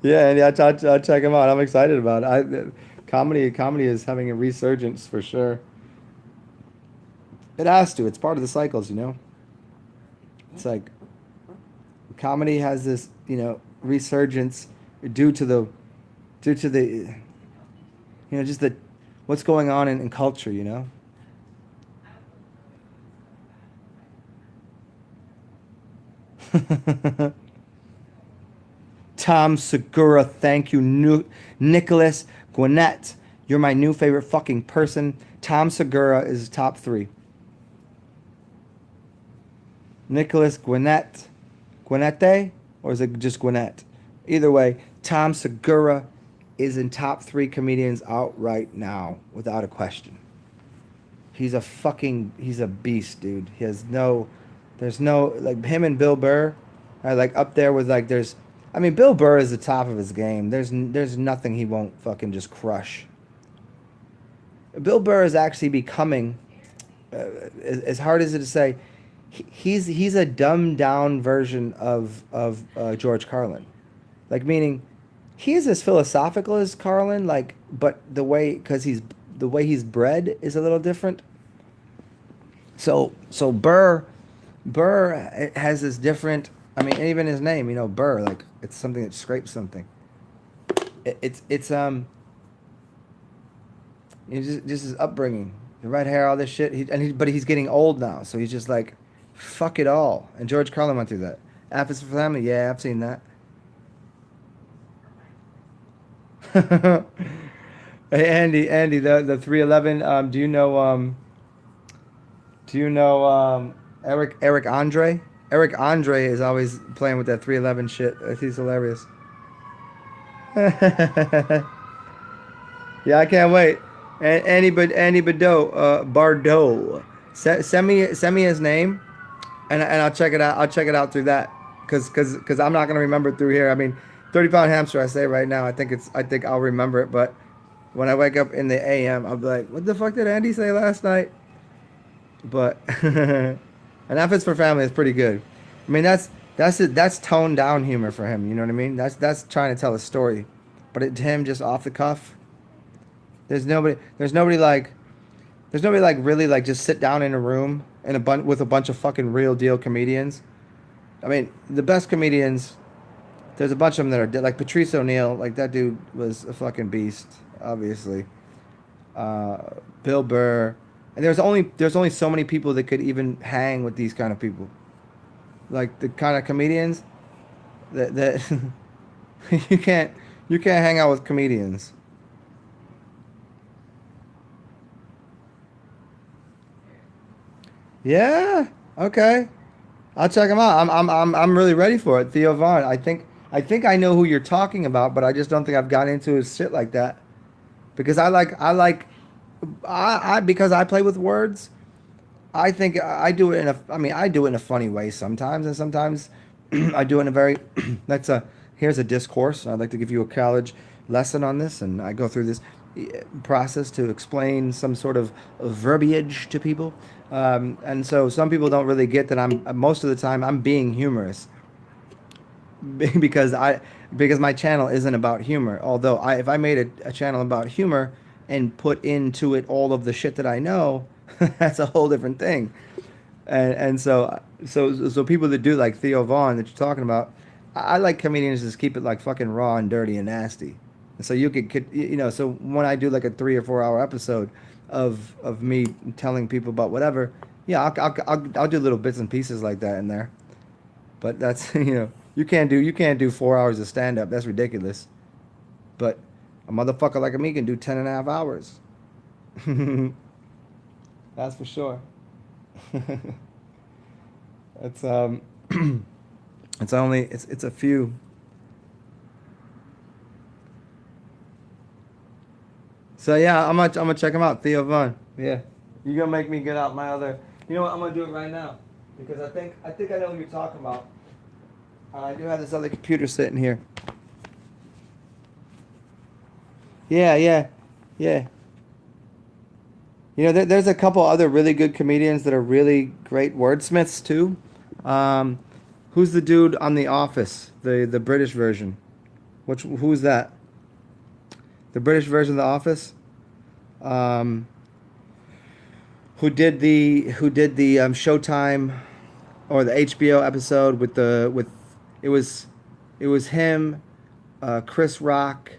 Yeah, and I'll check him out. I'm excited about it. Comedy is having a resurgence for sure. It has to. It's part of the cycles, you know. It's like comedy has this, resurgence due to the due to the just the what's going on in culture, you know. Tom Segura, thank you. Nicholas Gwinnett, You're my new favorite fucking person. Tom Segura is top 3. Nicholas Gwinnett. Gwinnette? Or is it just Gwinnett? Either way, Tom Segura is in top 3 comedians out right now, without a question. He's a beast, dude. There's no, like, him and Bill Burr are, like, up there with, like, I mean, Bill Burr is the top of his game. There's nothing he won't fucking just crush. Bill Burr is actually becoming, as hard as it is to say, he's a dumbed down version of George Carlin, like, meaning he is as philosophical as Carlin, like, but the way he's bred is a little different. So Burr has this different. I mean, even his name, Burr, like, it's something that scrapes something. It's just his upbringing, the red hair, all this shit. But he's getting old now, so he's just like, fuck it all. And George Carlin went through that. F is for Family, yeah, I've seen that. Hey, Andy, the 311. Do you know Eric Andre? Eric Andre is always playing with that 311 shit. He's hilarious. Yeah, I can't wait. And Andy Bardot. Send me his name, and I'll check it out. I'll check it out through that, cause I'm not gonna remember it through here. I mean, 30-pound hamster. I say right now. I think I'll remember it, but when I wake up in the AM, I'll be like, what the fuck did Andy say last night? But and F is for Family is pretty good. I mean, that's toned down humor for him. You know what I mean? That's trying to tell a story, but to him, just off the cuff. There's nobody like really like just sit down in a room in with a bunch of fucking real deal comedians. I mean, the best comedians. There's a bunch of them that are dead. Like Patrice O'Neill, like that dude was a fucking beast, obviously. Bill Burr, and there's only so many people that could even hang with these kind of people. Like the kind of comedians that you can't hang out with comedians. Yeah. Okay. I'll check him out. I'm really ready for it. Theo Vaughn. I think I know who you're talking about, but I just don't think I've gotten into his shit like that. Because because I play with words. I think I do it I do it in a funny way sometimes, and sometimes I do it in a very here's a discourse. I'd like to give you a college lesson on this, and I go through this process to explain some sort of verbiage to people. And so some people don't really get that most of the time I'm being humorous because my channel isn't about humor. Although if I made a channel about humor and put into it all of the shit that I know, that's a whole different thing. And so people that do like Theo Vaughn that you're talking about, I like comedians that just keep it like fucking raw and dirty and nasty. And so you could so when I do like a 3 or 4 hour episode of me telling people about whatever, yeah, I'll do little bits and pieces like that in there. But that's you can't do 4 hours of stand up. That's ridiculous. But a motherfucker like me can do 10.5 hours. That's for sure. It's it's a few. So yeah, I'm gonna check him out, Theo Vaughn. Yeah, you're gonna make me get out my other. You know what? I'm gonna do it right now because I think I know what you're talking about. I do have this other computer sitting here. Yeah, yeah, yeah. There's a couple other really good comedians that are really great wordsmiths too. Um, who's the dude on The Office, the British version? Who's that? The British version of The Office. Um, who did the Showtime or the HBO episode with it was him, Chris Rock,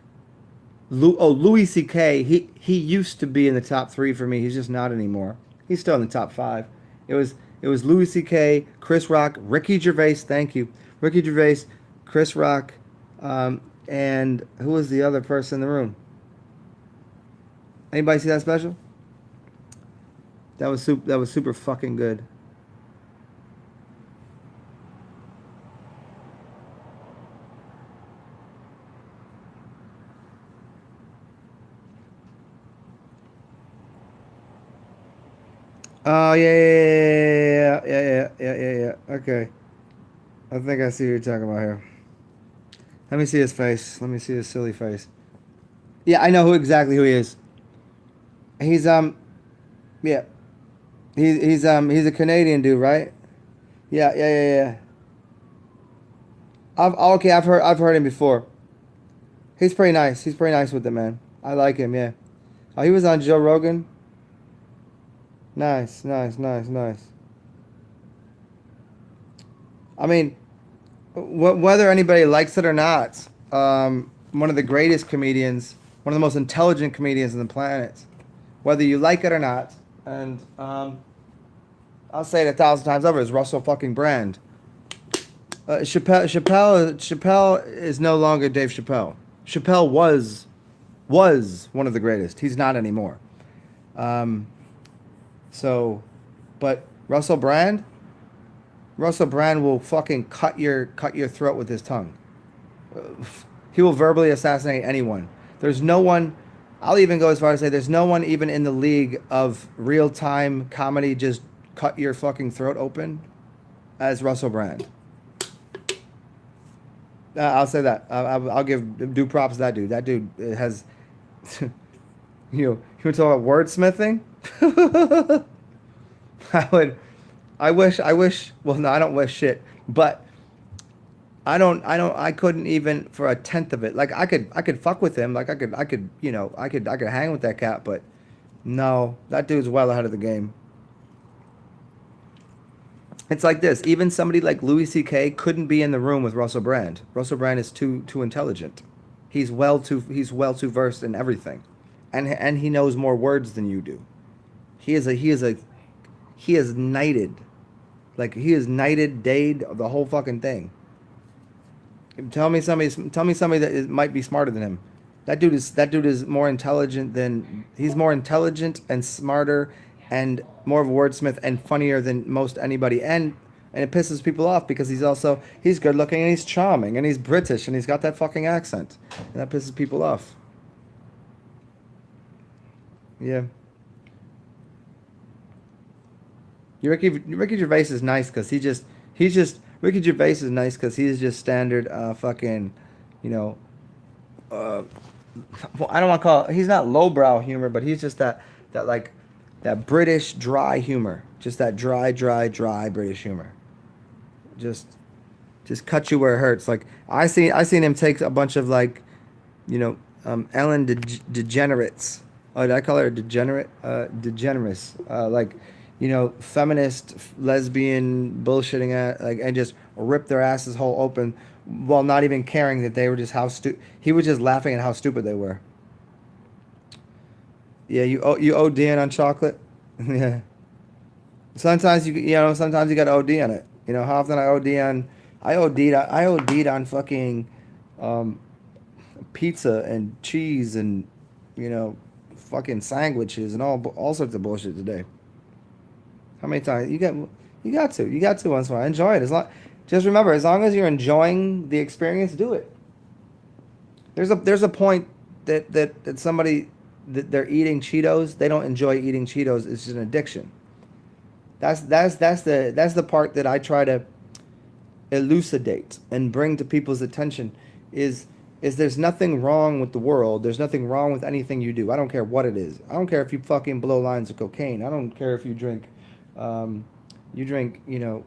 Louis C.K. He used to be in the top 3 for me. He's just not anymore. He's still in the top 5. It was Louis C.K., Chris Rock, Ricky Gervais. Thank you, Ricky Gervais, Chris Rock, and who was the other person in the room? Anybody see that special? That was super fucking good. Oh yeah. Okay, I think I see what you're talking about here. Let me see his face. Let me see his silly face. Yeah, I know who he is. He's yeah. He's a Canadian dude, right? Yeah. I've heard him before. He's pretty nice. He's pretty nice with it, man. I like him. Yeah. Oh, he was on Joe Rogan. Nice. I mean, whether anybody likes it or not, one of the greatest comedians, one of the most intelligent comedians on the planet, whether you like it or not, and I'll say it 1,000 times over, is Russell fucking Brand. Chappelle is no longer Dave Chappelle. Chappelle was one of the greatest. He's not anymore. Um, so, but Russell Brand will fucking cut your throat with his tongue. He will verbally assassinate anyone. There's no one. I'll even go as far as to say there's no one even in the league of real time comedy just cut your fucking throat open as Russell Brand. I'll say that. I'll give due props to that dude. That dude has, you want to talk about wordsmithing? I would, I wish. Well, no, I don't wish shit, but I couldn't even for a tenth of it. Like I could fuck with him. Like I could hang with that cat, but no, that dude's well ahead of the game. It's like this. Even somebody like Louis C.K. couldn't be in the room with Russell Brand. Russell Brand is too intelligent. He's well too versed in everything, and he knows more words than you do. He is knighted, like he is knighted, dade, the whole fucking thing. Tell me somebody that might be smarter than him. That dude is more intelligent than he's more intelligent and smarter and more of a wordsmith and funnier than most anybody. And it pisses people off because he's good looking and he's charming and he's British and he's got that fucking accent. And that pisses people off. Yeah. Ricky Gervais is nice because he's just Ricky Gervais is nice because he's just standard fucking, you know, uh, well, I don't want to call it, he's not lowbrow humor, but he's just that like that British dry humor, just that dry British humor. Just just cut you where it hurts. Like I seen him take a bunch of like, you know, Ellen degenerates. Oh, did I call her a degenerate? Degenerous. Like, you know, feminist, lesbian, bullshitting at like, and just rip their asses whole open, while not even caring that they were just how stu. He was just laughing at how stupid they were. Yeah, you ODing on chocolate. Yeah. Sometimes you got to OD on it. You know how often I OD'd on fucking um, pizza and cheese and you know fucking sandwiches and all sorts of bullshit today. How many times you got to once in a while enjoy it as long. Just remember, as long as you're enjoying the experience, do it. There's a point that somebody that they're eating Cheetos, they don't enjoy eating Cheetos. It's just an addiction. That's the part that I try to elucidate and bring to people's attention is there's nothing wrong with the world. There's nothing wrong with anything you do. I don't care what it is. I don't care if you fucking blow lines of cocaine. I don't care if um, you drink, you know,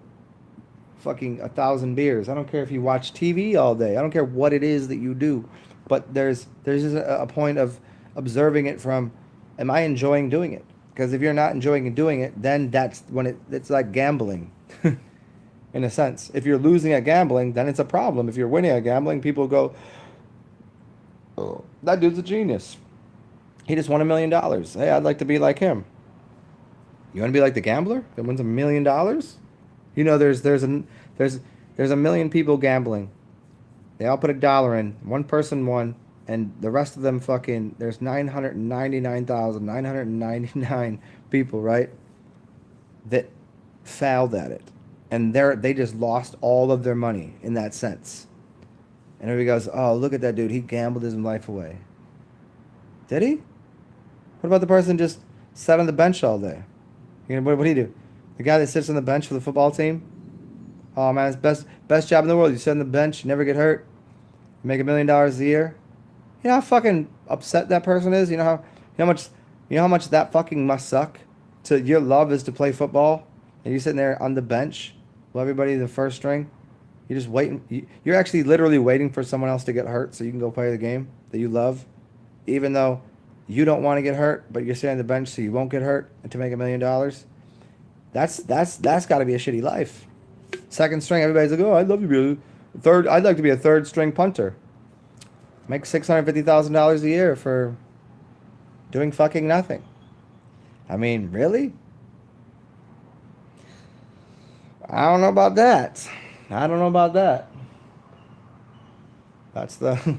fucking 1,000 beers. I don't care if you watch TV all day. I don't care what it is that you do. But there's just a point of observing it from, am I enjoying doing it? Because if you're not enjoying doing it, then that's when it's like gambling. In a sense. If you're losing at gambling, then it's a problem. If you're winning at gambling, people go, "Oh, that dude's a genius. He just won $1 million. Hey, I'd like to be like him." You want to be like the gambler that wins $1 million? You know, there's a million people gambling. They all put $1 in. One person won. and the rest of them fucking there's 999,999 people, right, that failed at it, and they just lost all of their money in that sense. And everybody goes, "Oh, look at that dude! He gambled his life away." Did he? What about the person just sat on the bench all day? What do you do? The guy that sits on the bench for the football team? Oh man, it's best job in the world. You sit on the bench, you never get hurt, you make $1 million a year. You know how fucking upset that person is. You know how much that fucking must suck. To your love is to play football, and you're sitting there on the bench, while everybody in the first string. You're just waiting. You're actually literally waiting for someone else to get hurt so you can go play the game that you love, even though you don't want to get hurt, but you're sitting on the bench so you won't get hurt and to make $1 million. That's got to be a shitty life. Second string, everybody's like, oh, I'd love to be a third. I'd like to be a third string punter. Make $650,000 a year for doing fucking nothing. I mean, really? I don't know about that. I don't know about that. That's the.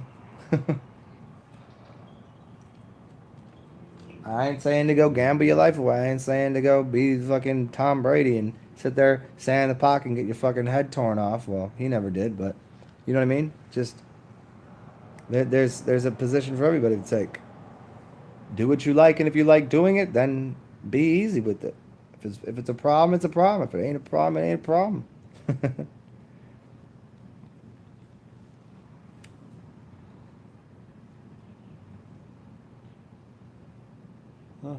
I ain't saying to go gamble your life away. I ain't saying to go be fucking Tom Brady and sit there, stand in the pocket and get your fucking head torn off. Well, he never did, but you know what I mean? Just there's a position for everybody to take. Do what you like, and if you like doing it, then be easy with it. If it's a problem, it's a problem. If it ain't a problem, it ain't a problem. Huh.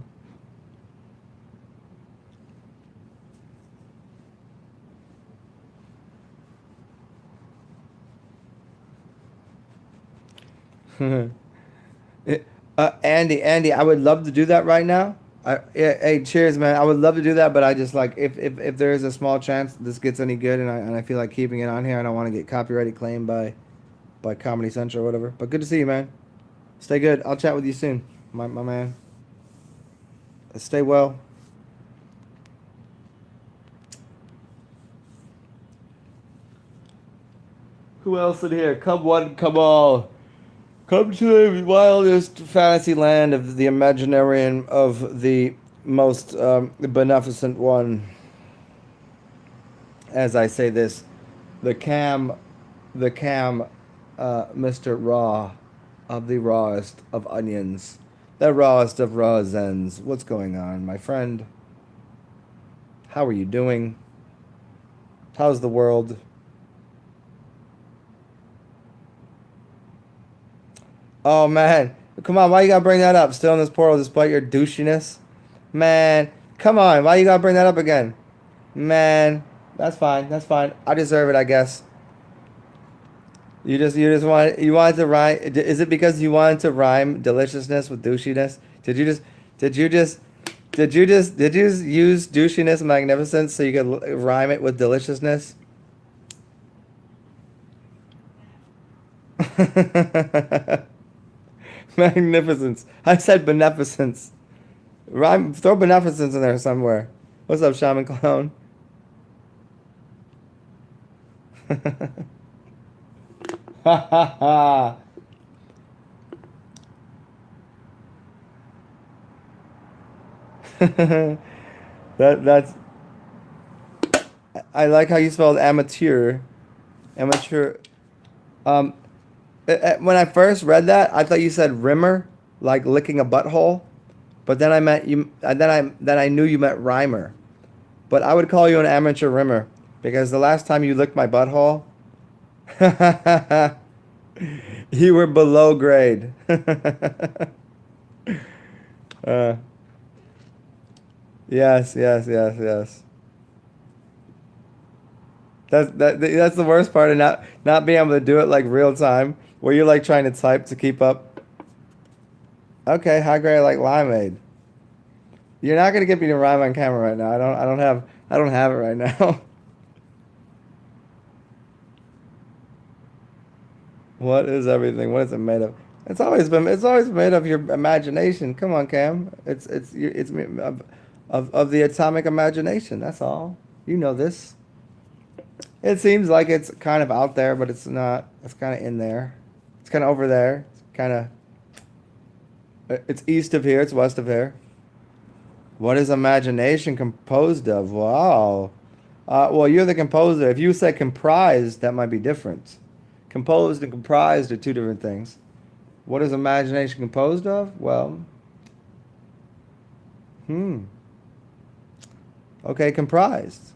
Andy, I would love to do that right now. Yeah, hey, cheers, man. I would love to do that, but I just like if there is a small chance this gets any good, and I feel like keeping it on here, I don't want to get copyrighted claimed by Comedy Central or whatever. But good to see you, man. Stay good. I'll chat with you soon, my man. Stay well. Who else in here? Come one, come all. Come to the wildest fantasy land of the Imaginarian of the most beneficent one. As I say this, the cam, Mr. Raw, of the rawest of onions, the rawest of raw zens. What's going on, my friend? How are you doing? How's the world? Oh man, come on! Why you gotta bring that up? Still in this portal, despite your douchiness, man. Come on! Why you gotta bring that up again, man? That's fine. That's fine. I deserve it, I guess. You wanted to rhyme. Is it because you wanted to rhyme deliciousness with douchiness? Did you just did you use douchiness and magnificence so you could rhyme it with deliciousness? Magnificence. I said beneficence. Rhyme. Throw beneficence in there somewhere. What's up, Shaman Clown? Ha ha ha. That's. I like how you spelled amateur. Amateur. Um, when I first read that, I thought you said rimmer, like licking a butthole. But then I meant you. Then I knew you meant rhymer. But I would call you an amateur rimmer because the last time you licked my butthole, you were below grade. uh, yes, yes, yes, yes. That's the worst part of not being able to do it like real time, where you're like trying to type to keep up. Okay, high grade like limeade. You're not gonna get me to rhyme on camera right now. I don't have it right now. What is everything? What is it made of? It's always made of your imagination. Come on, Cam. It's of the atomic imagination. That's all. You know this. It seems like it's kind of out there, but it's not. It's kind of in there. It's kind of over there. kind of. It's east of here. It's west of here. What is imagination composed of? Wow. Well, you're the composer. If you say comprised, that might be different. Composed and comprised are two different things. What is imagination composed of? Well, hmm. Okay, comprised.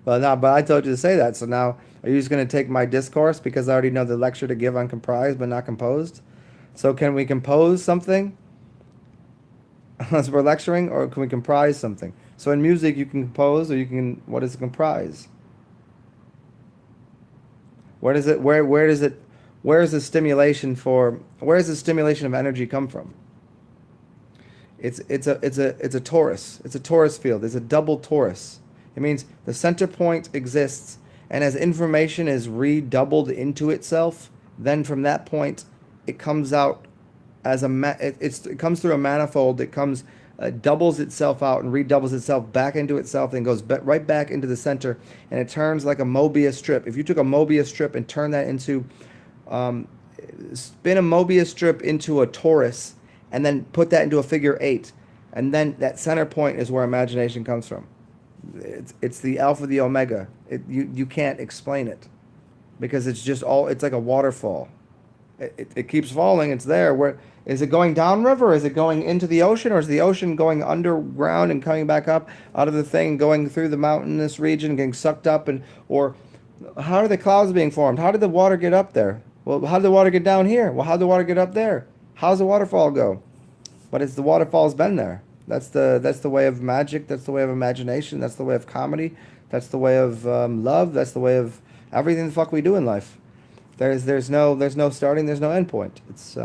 Well, now, but I told you to say that. So now, are you just going to take my discourse because I already know the lecture to give on comprised but not composed? So can we compose something unless we're lecturing, or can we comprise something? So in music, you can compose, or you can. What does it comprise? Where does it? Where does it? Where is the stimulation for? Where does the stimulation of energy come from? It's a torus. It's a torus field. It's a double torus. It means the center point exists, and as information is redoubled into itself, then from that point, it comes out as it comes through a manifold. It comes doubles itself out and redoubles itself back into itself, and goes right back into the center, and it turns like a Mobius strip. If you took a Mobius strip and turned that into um, spin a Mobius strip into a torus, and then put that into a figure eight, and then that center point is where imagination comes from. It's the alpha, the omega. You can't explain it because it's just all. It's like a waterfall. It keeps falling. It's there. Where is it going downriver? Is it going into the ocean, or is the ocean going underground and coming back up out of the thing, going through the mountainous region, getting sucked up, and or how are the clouds being formed? How did the water get up there? Well, how did the water get down here? Well, how did the water get up there? How's the waterfall go? But it's the waterfall's been there. That's the way of magic. That's the way of imagination. That's the way of comedy. That's the way of love. That's the way of everything the fuck we do in life. There's no starting. There's no end point. It's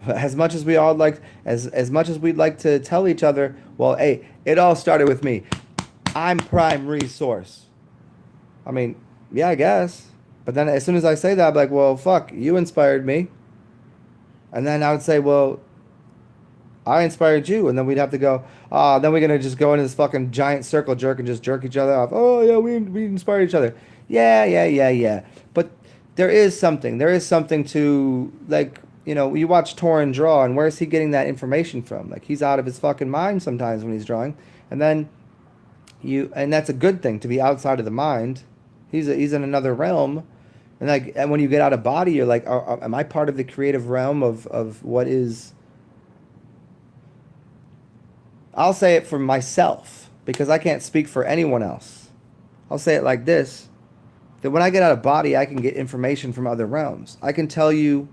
as much as we all like as much as we'd like to tell each other. Well, hey, it all started with me. I'm prime resource. I mean, yeah, I guess. But then as soon as I say that, I'm like, well, fuck, you inspired me. And then I would say, well, I inspired you. And then we'd have to go, then we're going to just go into this fucking giant circle jerk and just jerk each other off. Oh, yeah, we inspired each other. Yeah, yeah, yeah, yeah. But there is something. There is something to, like, you watch Torin draw, and where's he getting that information from? Like, he's out of his fucking mind sometimes when he's drawing. And then and that's a good thing to be outside of the mind. He's in another realm. And when you get out of body, you're like, am I part of the creative realm of what is? I'll say it for myself because I can't speak for anyone else. I'll say it like this: that when I get out of body, I can get information from other realms. I can tell you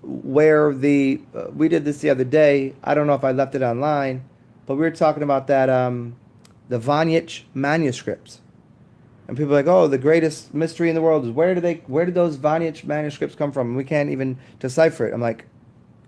where we did this the other day. I don't know if I left it online, but we were talking about that the Vanyich manuscripts. And people are like, oh, the greatest mystery in the world is where did those Vanyich manuscripts come from? And we can't even decipher it. I'm like,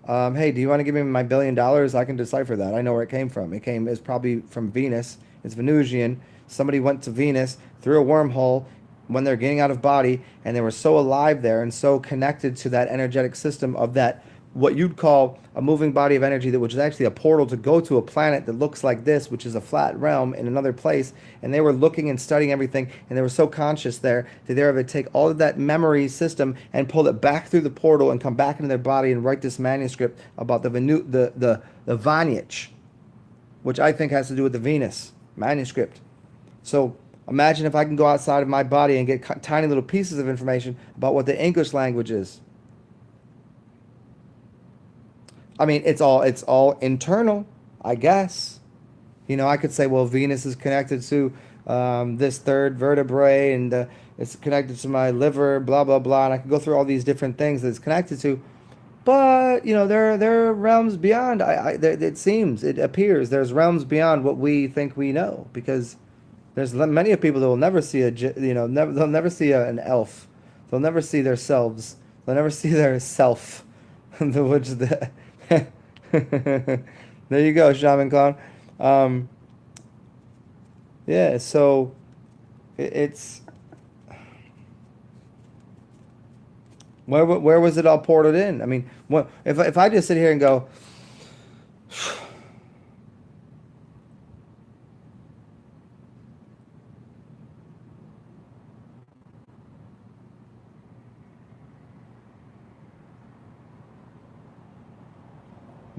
hey, do you want to give me my $1 billion? I can decipher that. I know where it came from. It's probably from Venus. It's Venusian. Somebody went to Venus through a wormhole when they're getting out of body, and they were so alive there and so connected to that energetic system of that what you'd call a moving body of energy, that which is actually a portal to go to a planet that looks like this, which is a flat realm in another place. And they were looking and studying everything, and they were so conscious there that they were able to take all of that memory system and pull it back through the portal and come back into their body and write this manuscript about the Vanyich, which I think has to do with the Venus manuscript. So imagine if I can go outside of my body and get tiny little pieces of information about what the English language is. I mean, it's all internal, I guess. I could say, well, Venus is connected to this third vertebrae, and it's connected to my liver, blah blah blah, and I could go through all these different things that it's connected to. But there are realms beyond. It seems, it appears, there's realms beyond what we think we know, because there's many of people that will never see they'll never see an elf, they'll never see their selves, they'll never see their self, which the there you go, Shaman Clown. Um, yeah, so it's where was it all ported in? I mean, if I just sit here and go,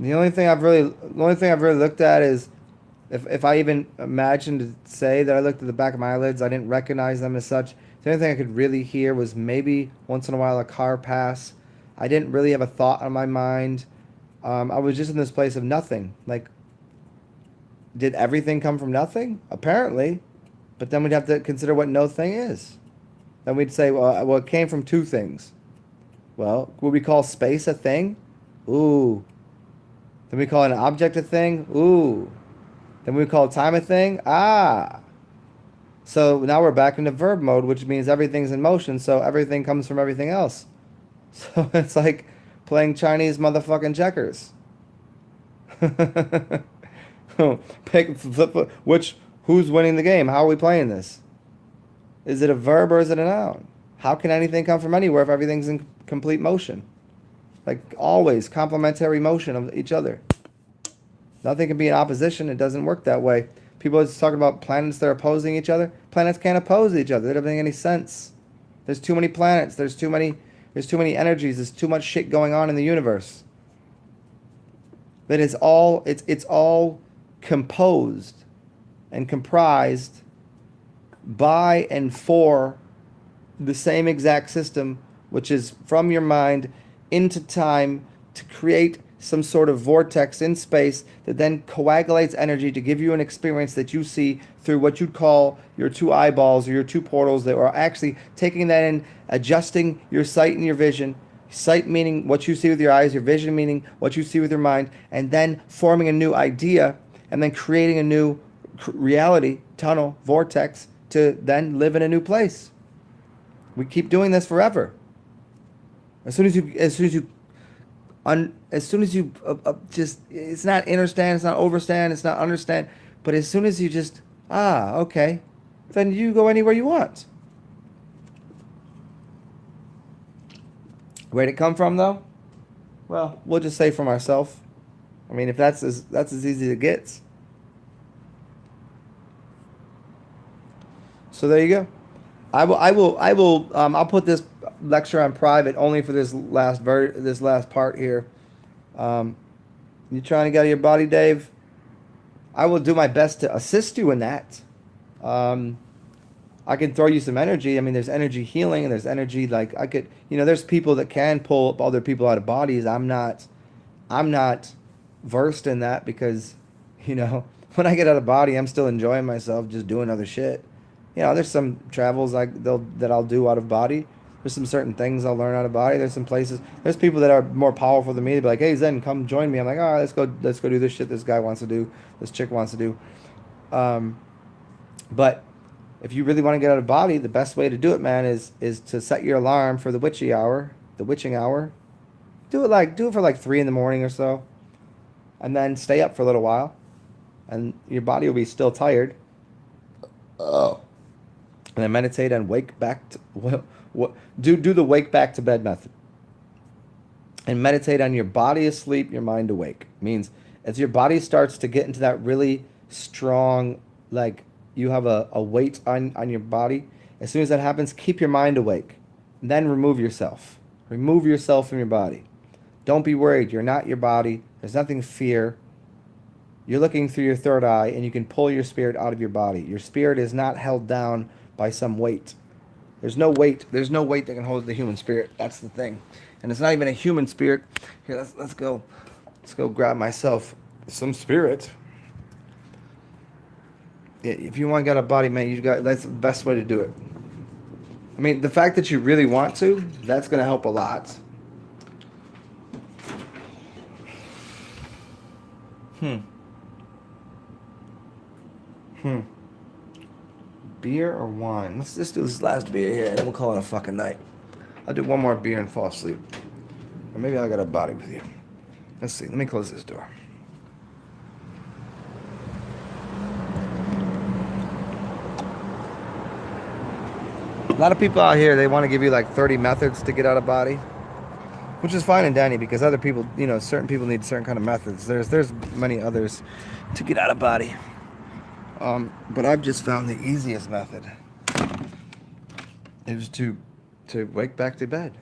The only thing I've really looked at is if I even imagined to say that I looked at the back of my eyelids, I didn't recognize them as such. The only thing I could really hear was maybe once in a while a car pass. I didn't really have a thought on my mind. I was just in this place of nothing. Like, did everything come from nothing? Apparently, but then we'd have to consider what no thing is. Then we'd say, well, it came from two things. Well, would we call space a thing? Ooh. Then we call an object a thing? Ooh. Then we call time a thing? Ah. So now we're back into verb mode, which means everything's in motion, so everything comes from everything else. So it's like playing Chinese motherfucking checkers. Pick, flip, who's winning the game? How are we playing this? Is it a verb or is it a noun? How can anything come from anywhere if everything's in complete motion? Like always, complementary motion of each other. Nothing can be in opposition. It doesn't work that way. People are just talking about planets that are opposing each other. Planets can't oppose each other. That doesn't make any sense. There's too many planets. There's too many energies. There's too much shit going on in the universe. That is all it's all composed and comprised by and for the same exact system, which is from your mind into time to create some sort of vortex in space that then coagulates energy to give you an experience that you see through what you'd call your two eyeballs or your two portals that are actually taking that in, adjusting your sight and your vision. Sight meaning what you see with your eyes, your vision meaning what you see with your mind, and then forming a new idea and then creating a new reality, tunnel, vortex to then live in a new place. We keep doing this forever. As soon as you just, it's not understand, it's not overstand, it's not understand, but as soon as you just, okay, then you go anywhere you want. Where'd it come from though? Well, we'll just say from ourselves. I mean, if that's as easy as it gets. So there you go. I'll put this lecture on private only for this last part here. You trying to get out of your body, Dave? I will do my best to assist you in that. Um, I can throw you some energy. I mean, there's energy healing and there's energy like I could, there's people that can pull up other people out of bodies. I'm not versed in that because, when I get out of body, I'm still enjoying myself, just doing other shit. There's some travels that I'll do out of body. There's some certain things I'll learn out of body. There's some places. There's people that are more powerful than me to be like, hey Zen, come join me. I'm like, all right, let's go do this shit this guy wants to do, this chick wants to do. But if you really want to get out of body, the best way to do it, man, is to set your alarm for the witching hour. Do it for like 3 in the morning or so, and then stay up for a little while, and your body will be still tired. Oh. And then meditate and wake back to do the wake back to bed method. And meditate on your body asleep, your mind awake. Means as your body starts to get into that really strong, like you have a weight on your body, as soon as that happens, keep your mind awake. And then remove yourself. Remove yourself from your body. Don't be worried. You're not your body. There's nothing to fear. You're looking through your third eye and you can pull your spirit out of your body. Your spirit is not held down by some weight. There's no weight. There's no weight that can hold the human spirit. That's the thing. And it's not even a human spirit. Here, let's go. Let's go grab myself some spirit. Yeah, if you want to get a body, man, that's the best way to do it. I mean, the fact that you really want to, that's going to help a lot. Beer or wine? Let's just do this last beer here, and then we'll call it a fucking night. I'll do one more beer and fall asleep. Or maybe I got a body with you. Let's see. Let me close this door. A lot of people out here, they want to give you like 30 methods to get out of body, which is fine and dandy because other people, certain people need certain kind of methods. There's many others to get out of body. But I've just found the easiest method is to wake back to bed.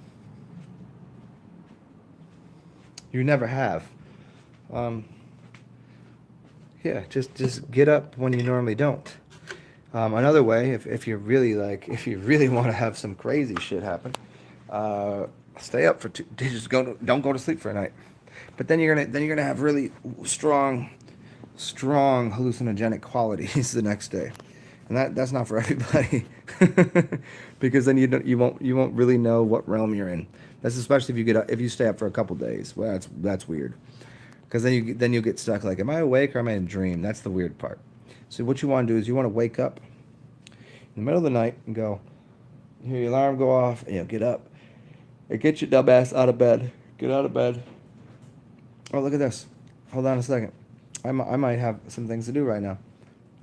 You never have. Um, yeah, just get up when you normally don't. Another way, if you really if you really want to have some crazy shit happen, uh, stay up for two. Just don't go to sleep for a night. But then you're gonna have really strong, strong hallucinogenic qualities the next day, and that's not for everybody, because then you won't really know what realm you're in. That's especially if you stay up for a couple days. Well, that's weird, because then you get stuck. Like, am I awake or am I in a dream? That's the weird part. So what you want to do is you want to wake up in the middle of the night and go, you hear your alarm go off, and you get up and get your dumb ass out of bed. Get out of bed. Oh, look at this. Hold on a second. I might have some things to do right now.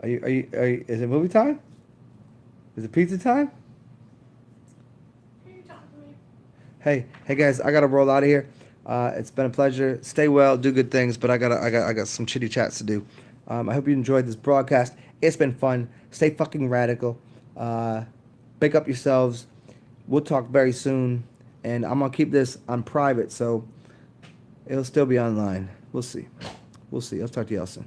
Is it movie time? Is it pizza time? Hey guys, I gotta roll out of here. It's been a pleasure. Stay well, do good things, but I got some chitty chats to do. I hope you enjoyed this broadcast. It's been fun. Stay fucking radical. Pick up yourselves. We'll talk very soon, and I'm gonna keep this on private, so it'll still be online. We'll see. We'll see. I'll talk to y'all soon.